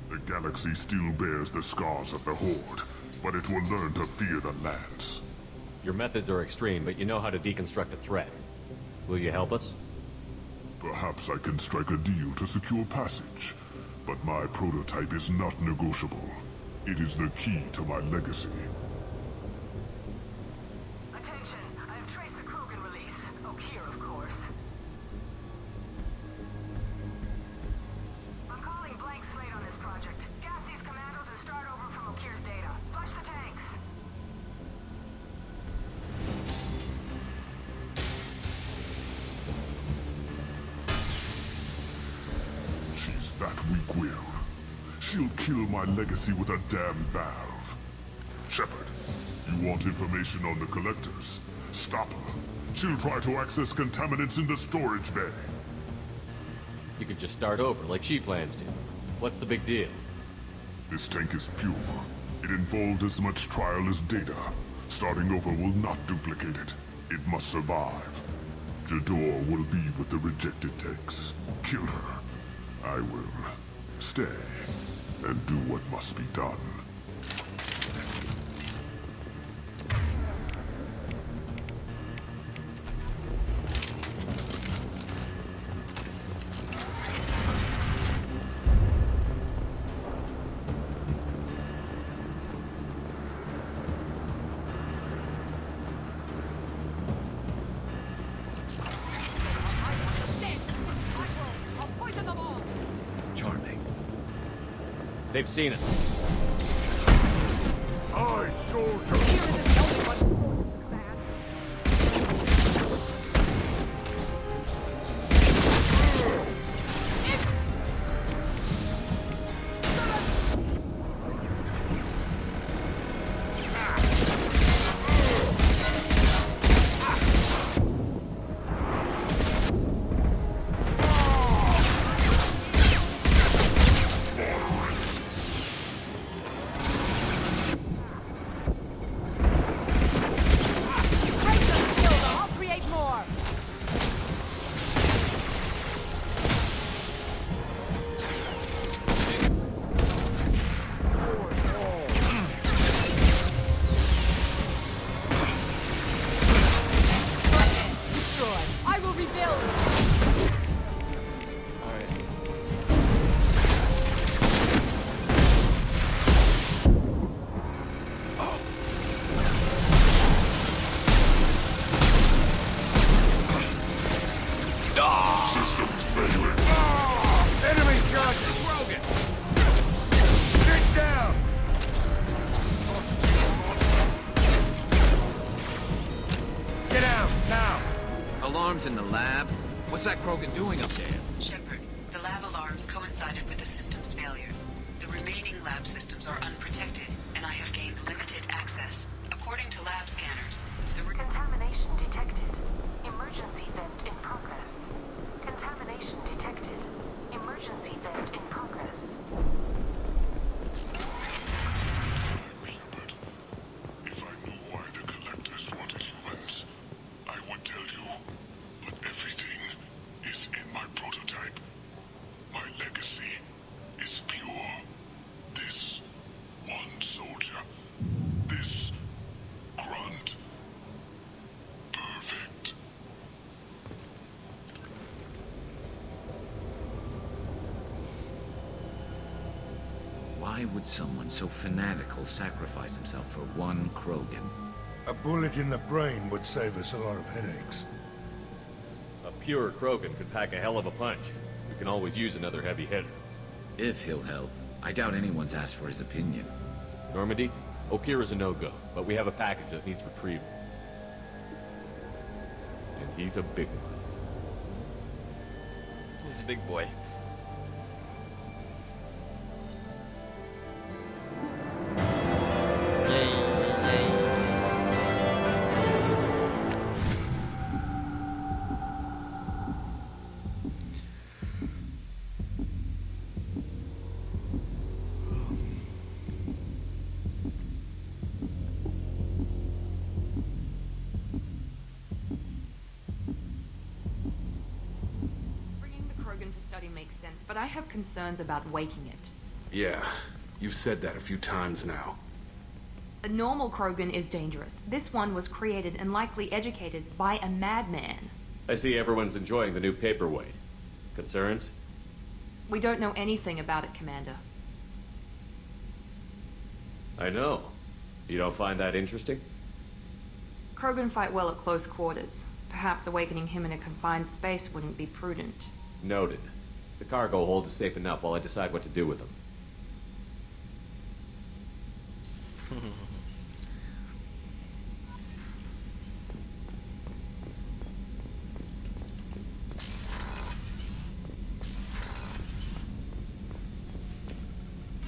The galaxy still bears the scars of the Horde, but it will learn to fear the Lance. Your methods are extreme, but you know how to deconstruct a threat. Will you help us? Perhaps I can strike a deal to secure passage, but my prototype is not negotiable. It is the key to my legacy. Attention, I have traced the Krogan release. Okeer, of course. I'm calling blank slate on this project. Gas these commandos and start She'll kill my legacy with a damn valve. Shepard, you want information on the Collectors? Stop her. She'll try to access contaminants in the storage bay. You could just start over, like she plans to. What's the big deal? This tank is pure. It involved as much trial as data. Starting over will not duplicate it. It must survive. Jador will be with the rejected tanks. Kill her. I will stay and do what must be done. Charming. They've seen us. Aye, soldier! I'll create more. Destroy. I will rebuild. Systems failing. Enemy charges! Krogan! Get down! Get out, now! Alarms in the lab? What's that Krogan doing up there? Shepard, the lab alarms coincided with the system's failure. The remaining lab systems are unprotected, and I have gained limited access. According to lab scanners, the Contamination detected. Emergency vent in progress. Contamination detected. Emergency vent in progress. If I knew why the Collectors wanted humans, I would tell you. But everything is in my prototype. My legacy is pure. This one soldier. This grunt. Perfect. Why would someone so fanatical sacrifice himself for one Krogan? A bullet in the brain would save us a lot of headaches. A pure Krogan could pack a hell of a punch. We can always use another heavy hitter. If he'll help. I doubt anyone's asked for his opinion. Normandy, Okira's a no-go, but we have a package that needs retrieval. And he's a big one. He's a big boy. Bringing the Krogan for study makes sense, but I have concerns about waking it. Yeah, you've said that a few times now. A normal Krogan is dangerous. This one was created and likely educated by a madman. I see everyone's enjoying the new paperweight. Concerns? We don't know anything about it, Commander. I know. You don't find that interesting? Krogan fight well at close quarters. Perhaps awakening him in a confined space wouldn't be prudent. Noted. The cargo hold is safe enough while I decide what to do with them.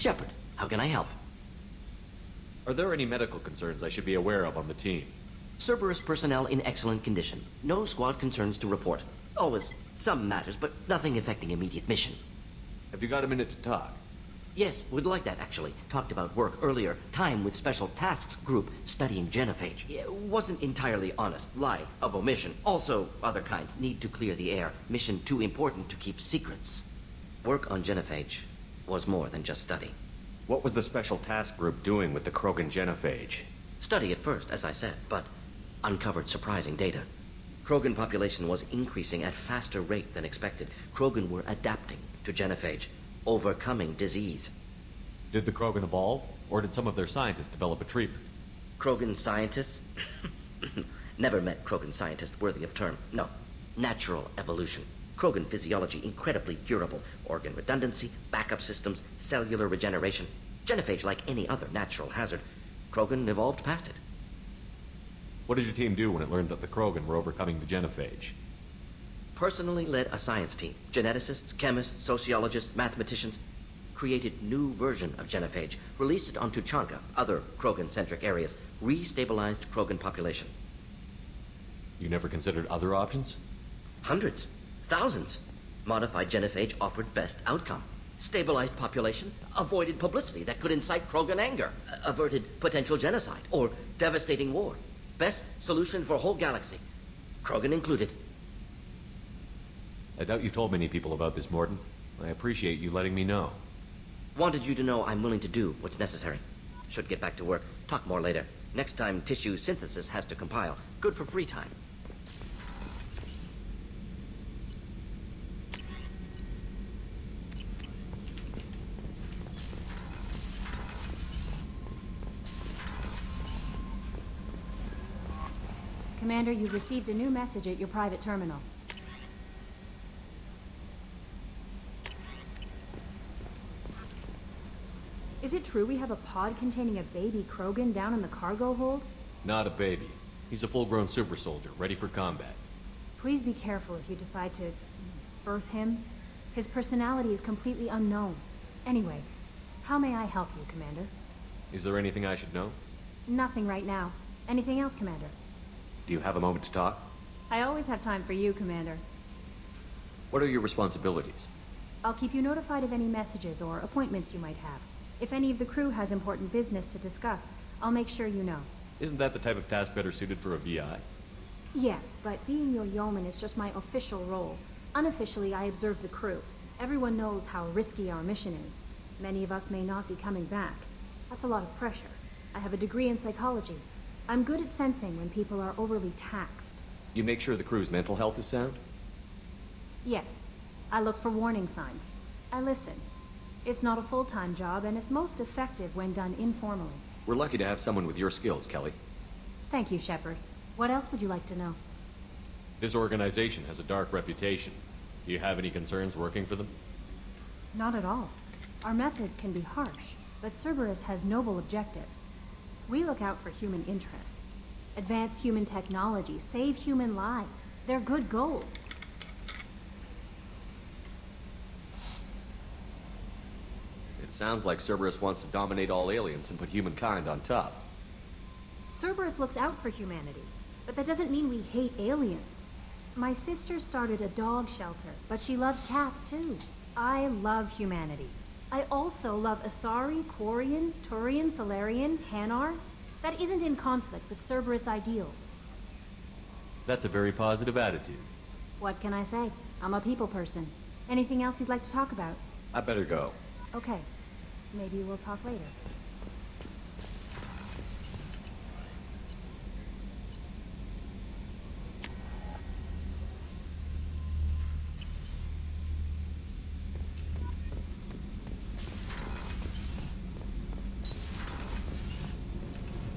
Shepard, how can I help? Are there any medical concerns I should be aware of on the team? Cerberus personnel in excellent condition. No squad concerns to report. Always some matters, but nothing affecting immediate mission. Have you got a minute to talk? Yes, would like that actually. Talked about work earlier. Time with Special Tasks Group studying genophage. Wasn't entirely honest. Lie of omission. Also, other kinds. Need to clear the air. Mission too important to keep secrets. Work on genophage was more than just study. What was the Special Task Group doing with the Krogan genophage? Study at first, as I said, but uncovered surprising data. Krogan population was increasing at faster rate than expected. Krogan were adapting to genophage, overcoming disease. Did the Krogan evolve, or did some of their scientists develop a treatment? Krogan scientists? Never met Krogan scientist worthy of term. No. Natural evolution. Krogan physiology incredibly durable. Organ redundancy, backup systems, cellular regeneration. Genophage like any other natural hazard. Krogan evolved past it. What did your team do when it learned that the Krogan were overcoming the genophage? Personally led a science team. Geneticists, chemists, sociologists, mathematicians. Created new version of genophage. Released it on Tuchanka, other Krogan-centric areas. Restabilized Krogan population. You never considered other options? Hundreds. Thousands. Modified genophage offered best outcome. Stabilized population, avoided publicity that could incite Krogan anger, averted potential genocide, or devastating war. Best solution for whole galaxy. Krogan included. I doubt you've told many people about this, Morden. I appreciate you letting me know. Wanted you to know I'm willing to do what's necessary. Should get back to work. Talk more later. Next time tissue synthesis has to compile. Good for free time. Commander, you've received a new message at your private terminal. Is it true we have a pod containing a baby Krogan down in the cargo hold? Not a baby. He's a full-grown super soldier, ready for combat. Please be careful if you decide to birth him. His personality is completely unknown. Anyway, how may I help you, Commander? Is there anything I should know? Nothing right now. Anything else, Commander? Do you have a moment to talk? I always have time for you, Commander. What are your responsibilities? I'll keep you notified of any messages or appointments you might have. If any of the crew has important business to discuss, I'll make sure you know. Isn't that the type of task better suited for a VI? Yes, but being your yeoman is just my official role. Unofficially, I observe the crew. Everyone knows how risky our mission is. Many of us may not be coming back. That's a lot of pressure. I have a degree in psychology. I'm good at sensing when people are overly taxed. You make sure the crew's mental health is sound? Yes. I look for warning signs. I listen. It's not a full-time job, and it's most effective when done informally. We're lucky to have someone with your skills, Kelly. Thank you, Shepard. What else would you like to know? This organization has a dark reputation. Do you have any concerns working for them? Not at all. Our methods can be harsh, but Cerberus has noble objectives. We look out for human interests. Advance human technology, save human lives. They're good goals. It sounds like Cerberus wants to dominate all aliens and put humankind on top. Cerberus looks out for humanity, but that doesn't mean we hate aliens. My sister started a dog shelter, but she loved cats too. I love humanity. I also love Asari, Quarian, Turian, Solarian, Hanar. That isn't in conflict with Cerberus ideals. That's a very positive attitude. What can I say? I'm a people person. Anything else you'd like to talk about? I better go. Okay. Maybe we'll talk later.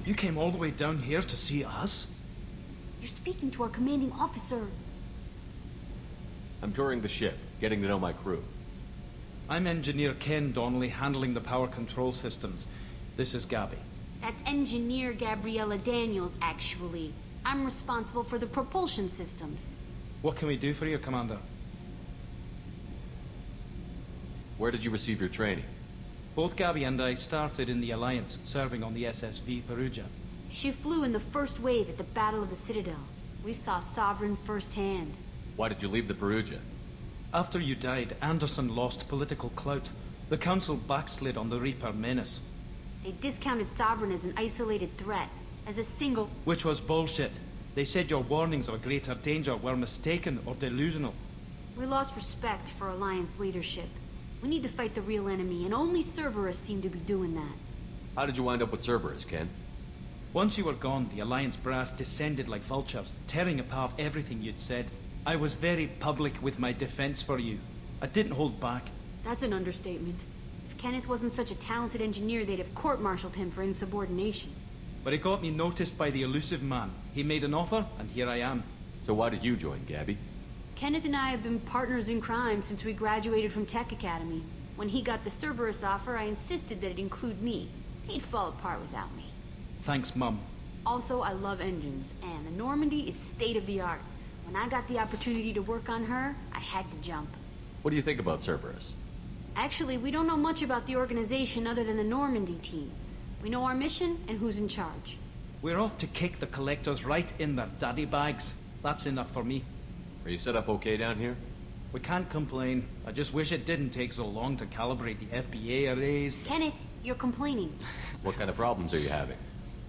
You came all the way down here to see us? You're speaking to our commanding officer. I'm touring the ship, getting to know my crew. I'm Engineer Ken Donnelly, handling the power control systems. This is Gabby. That's Engineer Gabriella Daniels, actually. I'm responsible for the propulsion systems. What can we do for you, Commander? Where did you receive your training? Both Gabby and I started in the Alliance, serving on the SSV Perugia. She flew in the first wave at the Battle of the Citadel. We saw Sovereign firsthand. Why did you leave the Perugia? After you died, Anderson lost political clout. The Council backslid on the Reaper menace. They discounted Sovereign as an isolated threat, as a single... Which was bullshit. They said your warnings of a greater danger were mistaken or delusional. We lost respect for Alliance leadership. We need to fight the real enemy, and only Cerberus seemed to be doing that. How did you wind up with Cerberus, Ken? Once you were gone, the Alliance brass descended like vultures, tearing apart everything you'd said. I was very public with my defense for you. I didn't hold back. That's an understatement. If Kenneth wasn't such a talented engineer, they'd have court-martialed him for insubordination. But it got me noticed by the elusive man. He made an offer, and here I am. So why did you join, Gabby? Kenneth and I have been partners in crime since we graduated from Tech Academy. When he got the Cerberus offer, I insisted that it include me. He'd fall apart without me. Thanks, Mum. Also, I love engines, and the Normandy is state-of-the-art. When I got the opportunity to work on her, I had to jump. What do you think about Cerberus? Actually, we don't know much about the organization other than the Normandy team. We know our mission and who's in charge. We're off to kick the collectors right in their daddy bags. That's enough for me. Are you set up okay down here? We can't complain. I just wish it didn't take so long to calibrate the FBA arrays. Kenneth, you're complaining. What kind of problems are you having?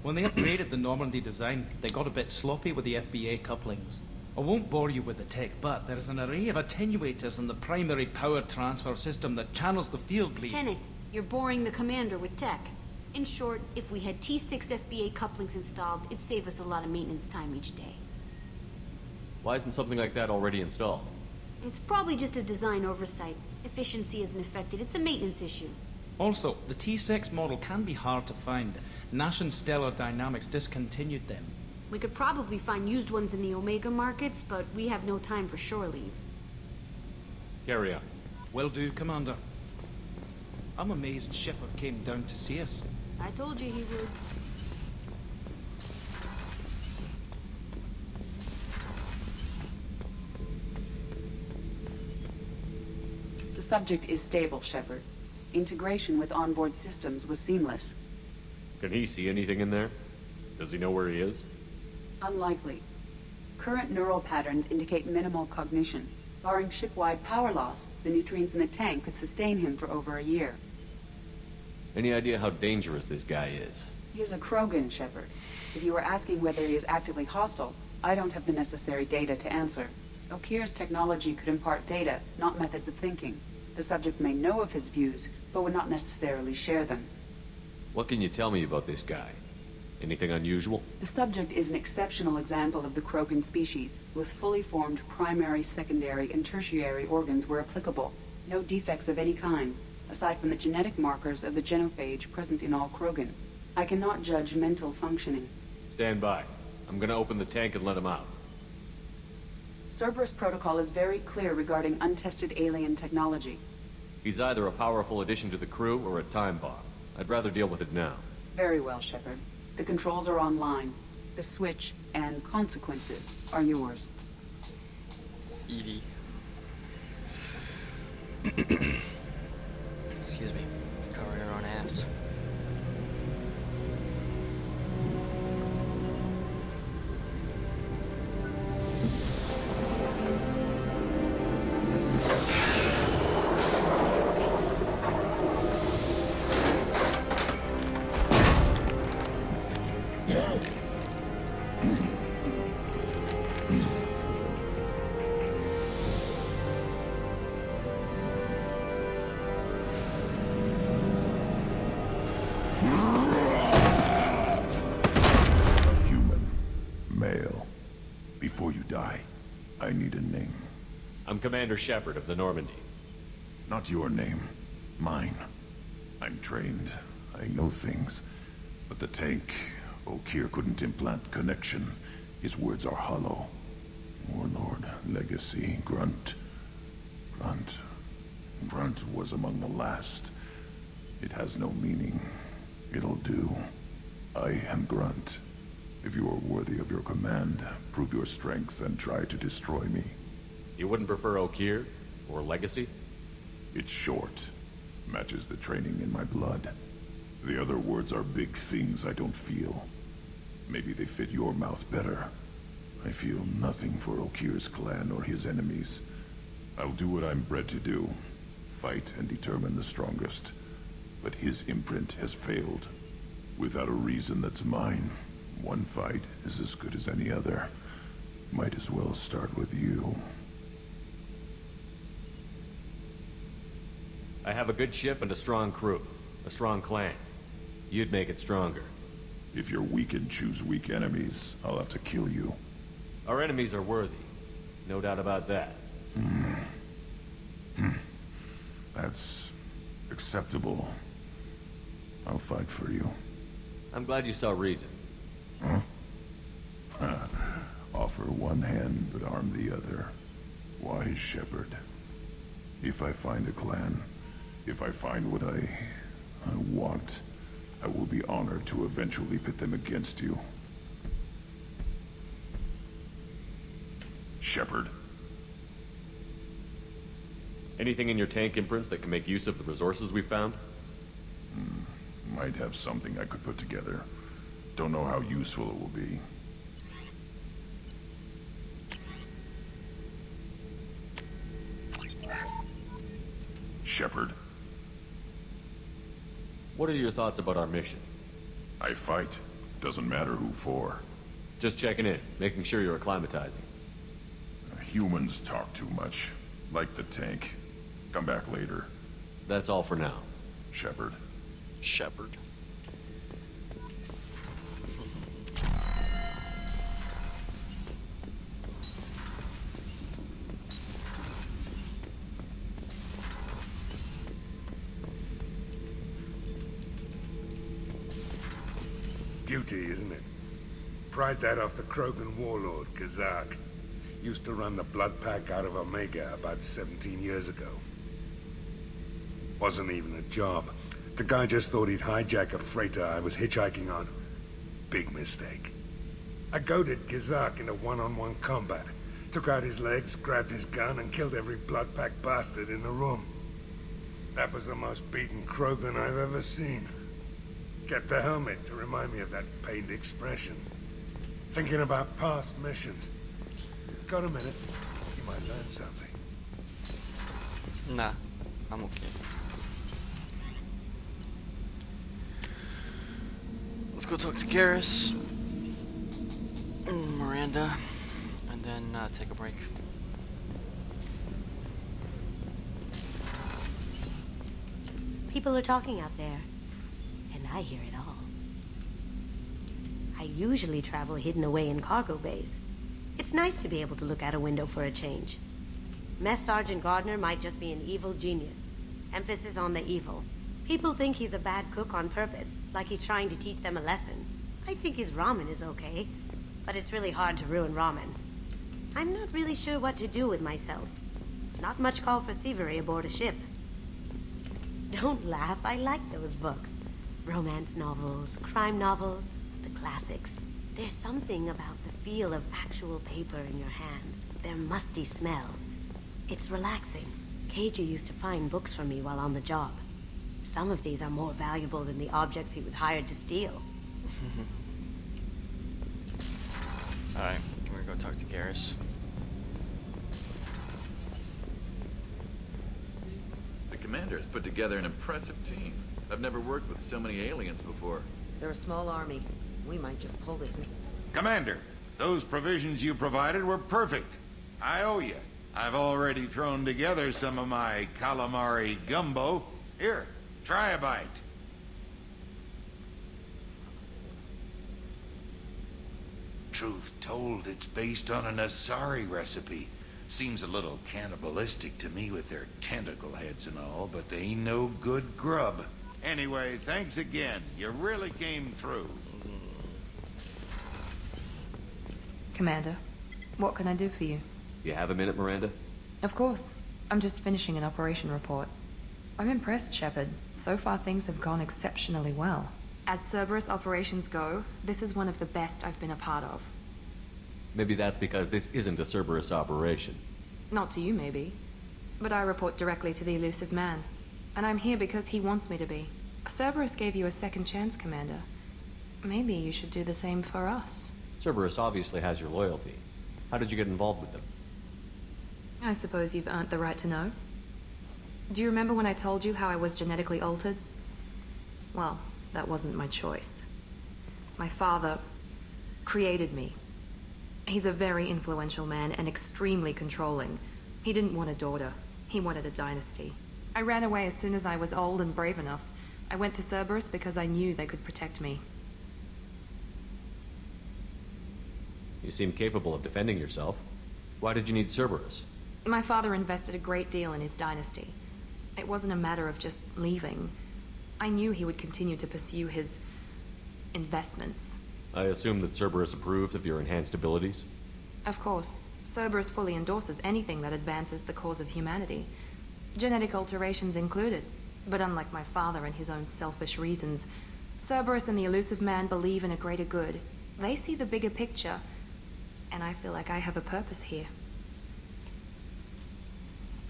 When they upgraded the Normandy design, they got a bit sloppy with the FBA couplings. I won't bore you with the tech, but there is an array of attenuators in the primary power transfer system that channels the field bleed. Kenneth, you're boring the commander with tech. In short, if we had T6 FBA couplings installed, it'd save us a lot of maintenance time each day. Why isn't something like that already installed? It's probably just a design oversight. Efficiency isn't affected. It's a maintenance issue. Also, the T6 model can be hard to find. Nash and Stellar Dynamics discontinued them. We could probably find used ones in the Omega markets, but we have no time for shore leave. Carry on. Will do, Commander. I'm amazed Shepard came down to see us. I told you he would. The subject is stable, Shepard. Integration with onboard systems was seamless. Can he see anything in there? Does he know where he is? Unlikely. Current neural patterns indicate minimal cognition. Barring ship-wide power loss, the nutrients in the tank could sustain him for over a year. Any idea how dangerous this guy is? He is a Krogan, Shepard. If you were asking whether he is actively hostile, I don't have the necessary data to answer. Okir's technology could impart data, not methods of thinking. The subject may know of his views, but would not necessarily share them. What can you tell me about this guy? Anything unusual? The subject is an exceptional example of the Krogan species, with fully formed primary, secondary, and tertiary organs where applicable. No defects of any kind, aside from the genetic markers of the genophage present in all Krogan. I cannot judge mental functioning. Stand by. I'm gonna open the tank and let him out. Cerberus protocol is very clear regarding untested alien technology. He's either a powerful addition to the crew or a time bomb. I'd rather deal with it now. Very well, Shepard. The controls are online. The switch and consequences are yours. Edie. Excuse me. Covering her own ass. I need a name. I'm Commander Shepard of the Normandy. Not your name. Mine. I'm trained. I know things. But the tank, Okir couldn't implant connection. His words are hollow. Warlord, Legacy, Grunt. Grunt was among the last. It has no meaning. It'll do. I am Grunt. If you are worthy of your command, prove your strength and try to destroy me. You wouldn't prefer Okir? Or Legacy? It's short. matches the training in my blood. The other words are big things I don't feel. Maybe they fit your mouth better. I feel nothing for Okir's clan or his enemies. I'll do what I'm bred to do. Fight and determine the strongest. But his imprint has failed. Without a reason that's mine, one fight is as good as any other. Might as well start with you. I have a good ship and a strong crew. A strong clan. You'd make it stronger. If you're weak and choose weak enemies, I'll have to kill you. Our enemies are worthy. No doubt about that. That's acceptable. I'll fight for you. I'm glad you saw reason. Huh? Offer one hand, but arm the other. Wise shepherd. If I find a clan, if I find what I want, I will be honored to eventually pit them against you. Shepherd. Anything in your tank imprints that can make use of the resources we found? Might have something I could put together. Don't know how useful it will be. Shepherd. What are your thoughts about our mission? I fight. Doesn't matter who for. Just checking in, making sure you're acclimatizing. Humans talk too much. Like the tank. Come back later. That's all for now. Shepherd. Shepherd. Beauty, isn't it? Pried that off the Krogan warlord, Kazak. Used to run the blood pack out of Omega about 17 years ago. Wasn't even a job. The guy just thought he'd hijack a freighter I was hitchhiking on. Big mistake. I goaded Kazak into one-on-one combat. Took out his legs, grabbed his gun, and killed every blood pack bastard in the room. That was the most beaten Krogan I've ever seen. Kept the helmet to remind me of that pained expression. Thinking about past missions. Got a minute? You might learn something. Nah, I'm okay. Let's go talk to Garrus, Miranda, and then take a break. People are talking out there, and I hear it all. I usually travel hidden away in cargo bays. It's nice to be able to look out a window for a change. Mess Sergeant Gardner might just be an evil genius. Emphasis on the evil. People think he's a bad cook on purpose, like he's trying to teach them a lesson. I think his ramen is okay, but it's really hard to ruin ramen. I'm not really sure what to do with myself. Not much call for thievery aboard a ship. Don't laugh, I like those books. Romance novels, crime novels, the classics. There's something about the feel of actual paper in your hands, their musty smell. It's relaxing. Keiji used to find books for me while on the job. Some of these are more valuable than the objects he was hired to steal. Alright, we're gonna go talk to Garrus. The commander has put together an impressive team. I've never worked with so many aliens before. They're a small army. We might just pull this. Commander, those provisions you provided were perfect. I owe you. I've already thrown together some of my calamari gumbo. Here, try a bite. Truth told, it's based on an Asari recipe. Seems a little cannibalistic to me with their tentacle heads and all, but they ain't no good grub. Anyway, thanks again. You really came through. Commander, what can I do for you? You have a minute, Miranda? Of course. I'm just finishing an operation report. I'm impressed, Shepard. So far things have gone exceptionally well. As Cerberus operations go, this is one of the best I've been a part of. Maybe that's because this isn't a Cerberus operation. Not to you, maybe. But I report directly to the elusive man. And I'm here because he wants me to be. Cerberus gave you a second chance, Commander. Maybe you should do the same for us. Cerberus obviously has your loyalty. How did you get involved with them? I suppose you've earned the right to know. Do you remember when I told you how I was genetically altered? Well, that wasn't my choice. My father created me. He's a very influential man and extremely controlling. He didn't want a daughter. He wanted a dynasty. I ran away as soon as I was old and brave enough. I went to Cerberus because I knew they could protect me. You seem capable of defending yourself. Why did you need Cerberus? My father invested a great deal in his dynasty. It wasn't a matter of just leaving. I knew he would continue to pursue his investments. I assume that Cerberus approved of your enhanced abilities? Of course. Cerberus fully endorses anything that advances the cause of humanity. Genetic alterations included. But unlike my father and his own selfish reasons, Cerberus and the Elusive Man believe in a greater good. They see the bigger picture, and I feel like I have a purpose here.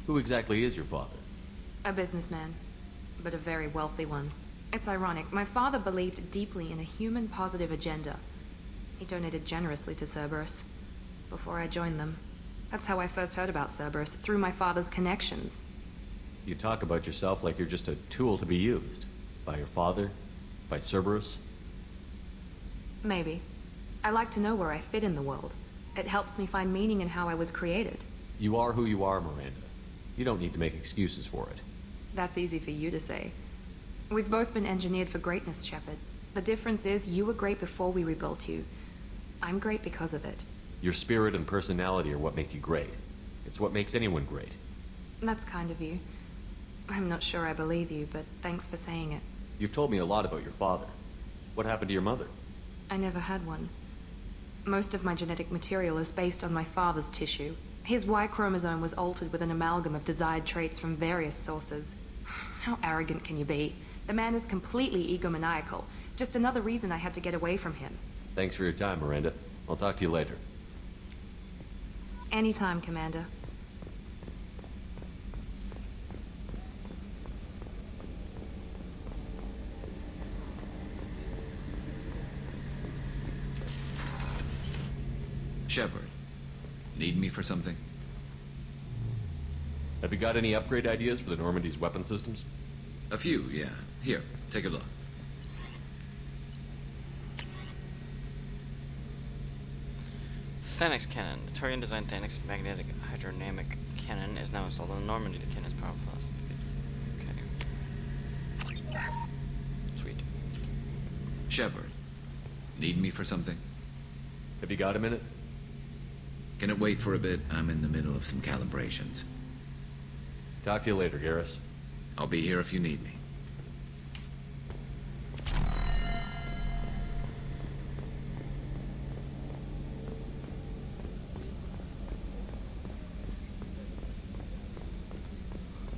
Who exactly is your father? A businessman, but a very wealthy one. It's ironic. My father believed deeply in a human-positive agenda. He donated generously to Cerberus before I joined them. That's how I first heard about Cerberus, through my father's connections. You talk about yourself like you're just a tool to be used. By your father? By Cerberus? Maybe. I like to know where I fit in the world. It helps me find meaning in how I was created. You are who you are, Miranda. You don't need to make excuses for it. That's easy for you to say. We've both been engineered for greatness, Shepard. The difference is you were great before we rebuilt you. I'm great because of it. Your spirit and personality are what make you great. It's what makes anyone great. That's kind of you. I'm not sure I believe you, but thanks for saying it. You've told me a lot about your father. What happened to your mother? I never had one. Most of my genetic material is based on my father's tissue. His Y chromosome was altered with an amalgam of desired traits from various sources. How arrogant can you be? The man is completely egomaniacal. Just another reason I had to get away from him. Thanks for your time, Miranda. I'll talk to you later. Anytime, Commander. Shepard, need me for something? Have you got any upgrade ideas for the Normandy's weapon systems? A few, yeah. Here, take a look. Thanix cannon. The Turian-designed Thanix magnetic hydrodynamic cannon is now installed on the Normandy. The cannon is powerful. Okay. Sweet. Shepard, need me for something? Have you got a minute? Can it wait for a bit? I'm in the middle of some calibrations. Talk to you later, Garrus. I'll be here if you need me.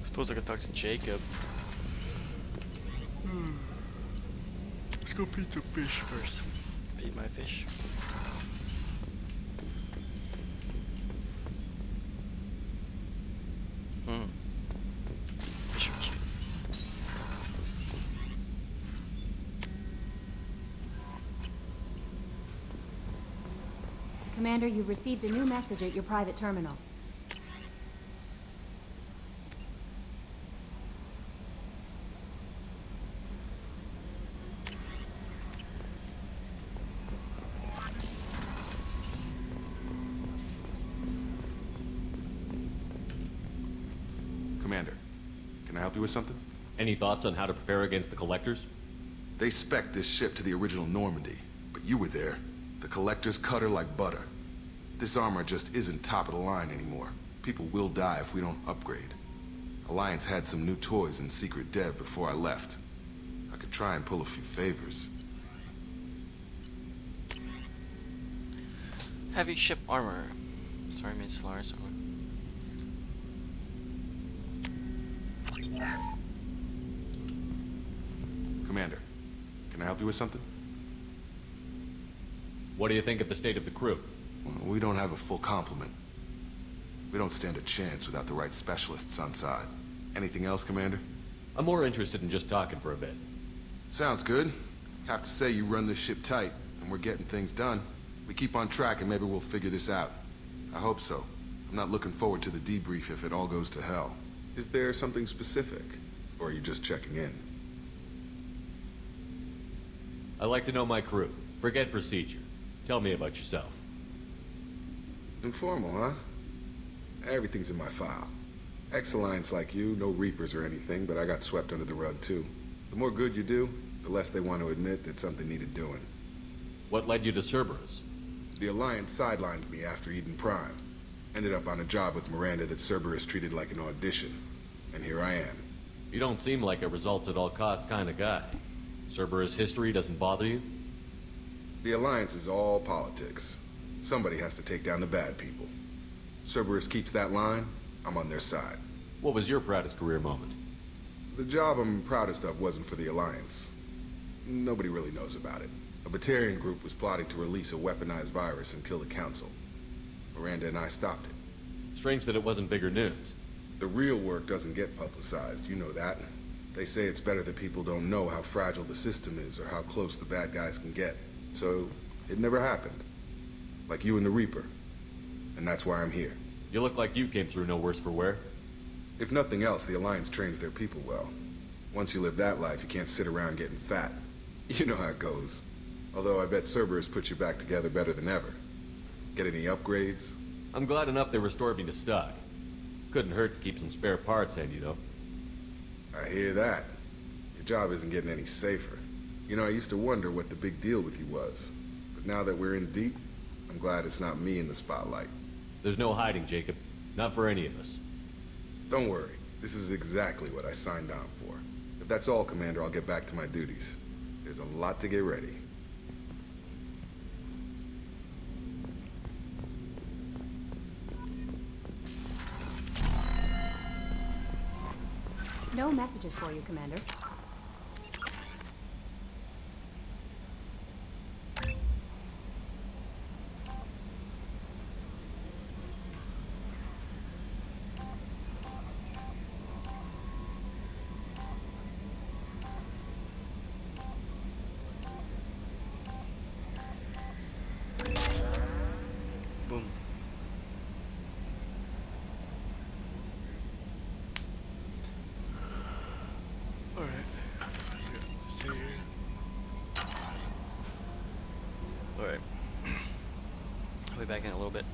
Suppose I could talk to Jacob. Let's go feed the fish first. Feed my fish. Fish are cute. Commander, you've received a new message at your private terminal. Commander, can I help you with something? Any thoughts on how to prepare against the Collectors? They spec'd this ship to the original Normandy, but you were there. The Collectors cut her like butter. This armor just isn't top of the line anymore. People will die if we don't upgrade. Alliance had some new toys in secret dev before I left. I could try and pull a few favors. Heavy ship armor. Sorry, made Solaris. Commander, can I help you with something? What do you think of the state of the crew? Well, we don't have a full complement. We don't stand a chance without the right specialists on side. Anything else, Commander? I'm more interested in just talking for a bit. Sounds good. Have to say you run this ship tight, and we're getting things done. We keep on track and maybe we'll figure this out. I hope so. I'm not looking forward to the debrief if it all goes to hell. Is there something specific? Or are you just checking in? I like to know my crew. Forget procedure. Tell me about yourself. Informal, huh? Everything's in my file. Ex-Alliance like you, no Reapers or anything, but I got swept under the rug too. The more good you do, the less they want to admit that something needed doing. What led you to Cerberus? The Alliance sidelined me after Eden Prime. Ended up on a job with Miranda that Cerberus treated like an audition. And here I am. You don't seem like a results-at-all-costs kind of guy. Cerberus history doesn't bother you? The Alliance is all politics. Somebody has to take down the bad people. Cerberus keeps that line, I'm on their side. What was your proudest career moment? The job I'm proudest of wasn't for the Alliance. Nobody really knows about it. A Batarian group was plotting to release a weaponized virus and kill the Council. Miranda and I stopped it. Strange that it wasn't bigger news. The real work doesn't get publicized, you know that. They say it's better that people don't know how fragile the system is or how close the bad guys can get. So, it never happened. Like you and the Reaper. And that's why I'm here. You look like you came through no worse for wear. If nothing else, the Alliance trains their people well. Once you live that life, you can't sit around getting fat. You know how it goes. Although I bet Cerberus put you back together better than ever. Get any upgrades? I'm glad enough they restored me to stock. Couldn't hurt to keep some spare parts handy, though. I hear that. Your job isn't getting any safer. You know, I used to wonder what the big deal with you was. But now that we're in deep, I'm glad it's not me in the spotlight. There's no hiding, Jacob. Not for any of us. Don't worry. This is exactly what I signed on for. If that's all, Commander, I'll get back to my duties. There's a lot to get ready. No messages for you, Commander. Boom. Alright. See here. Alright. I'll be back in a little bit.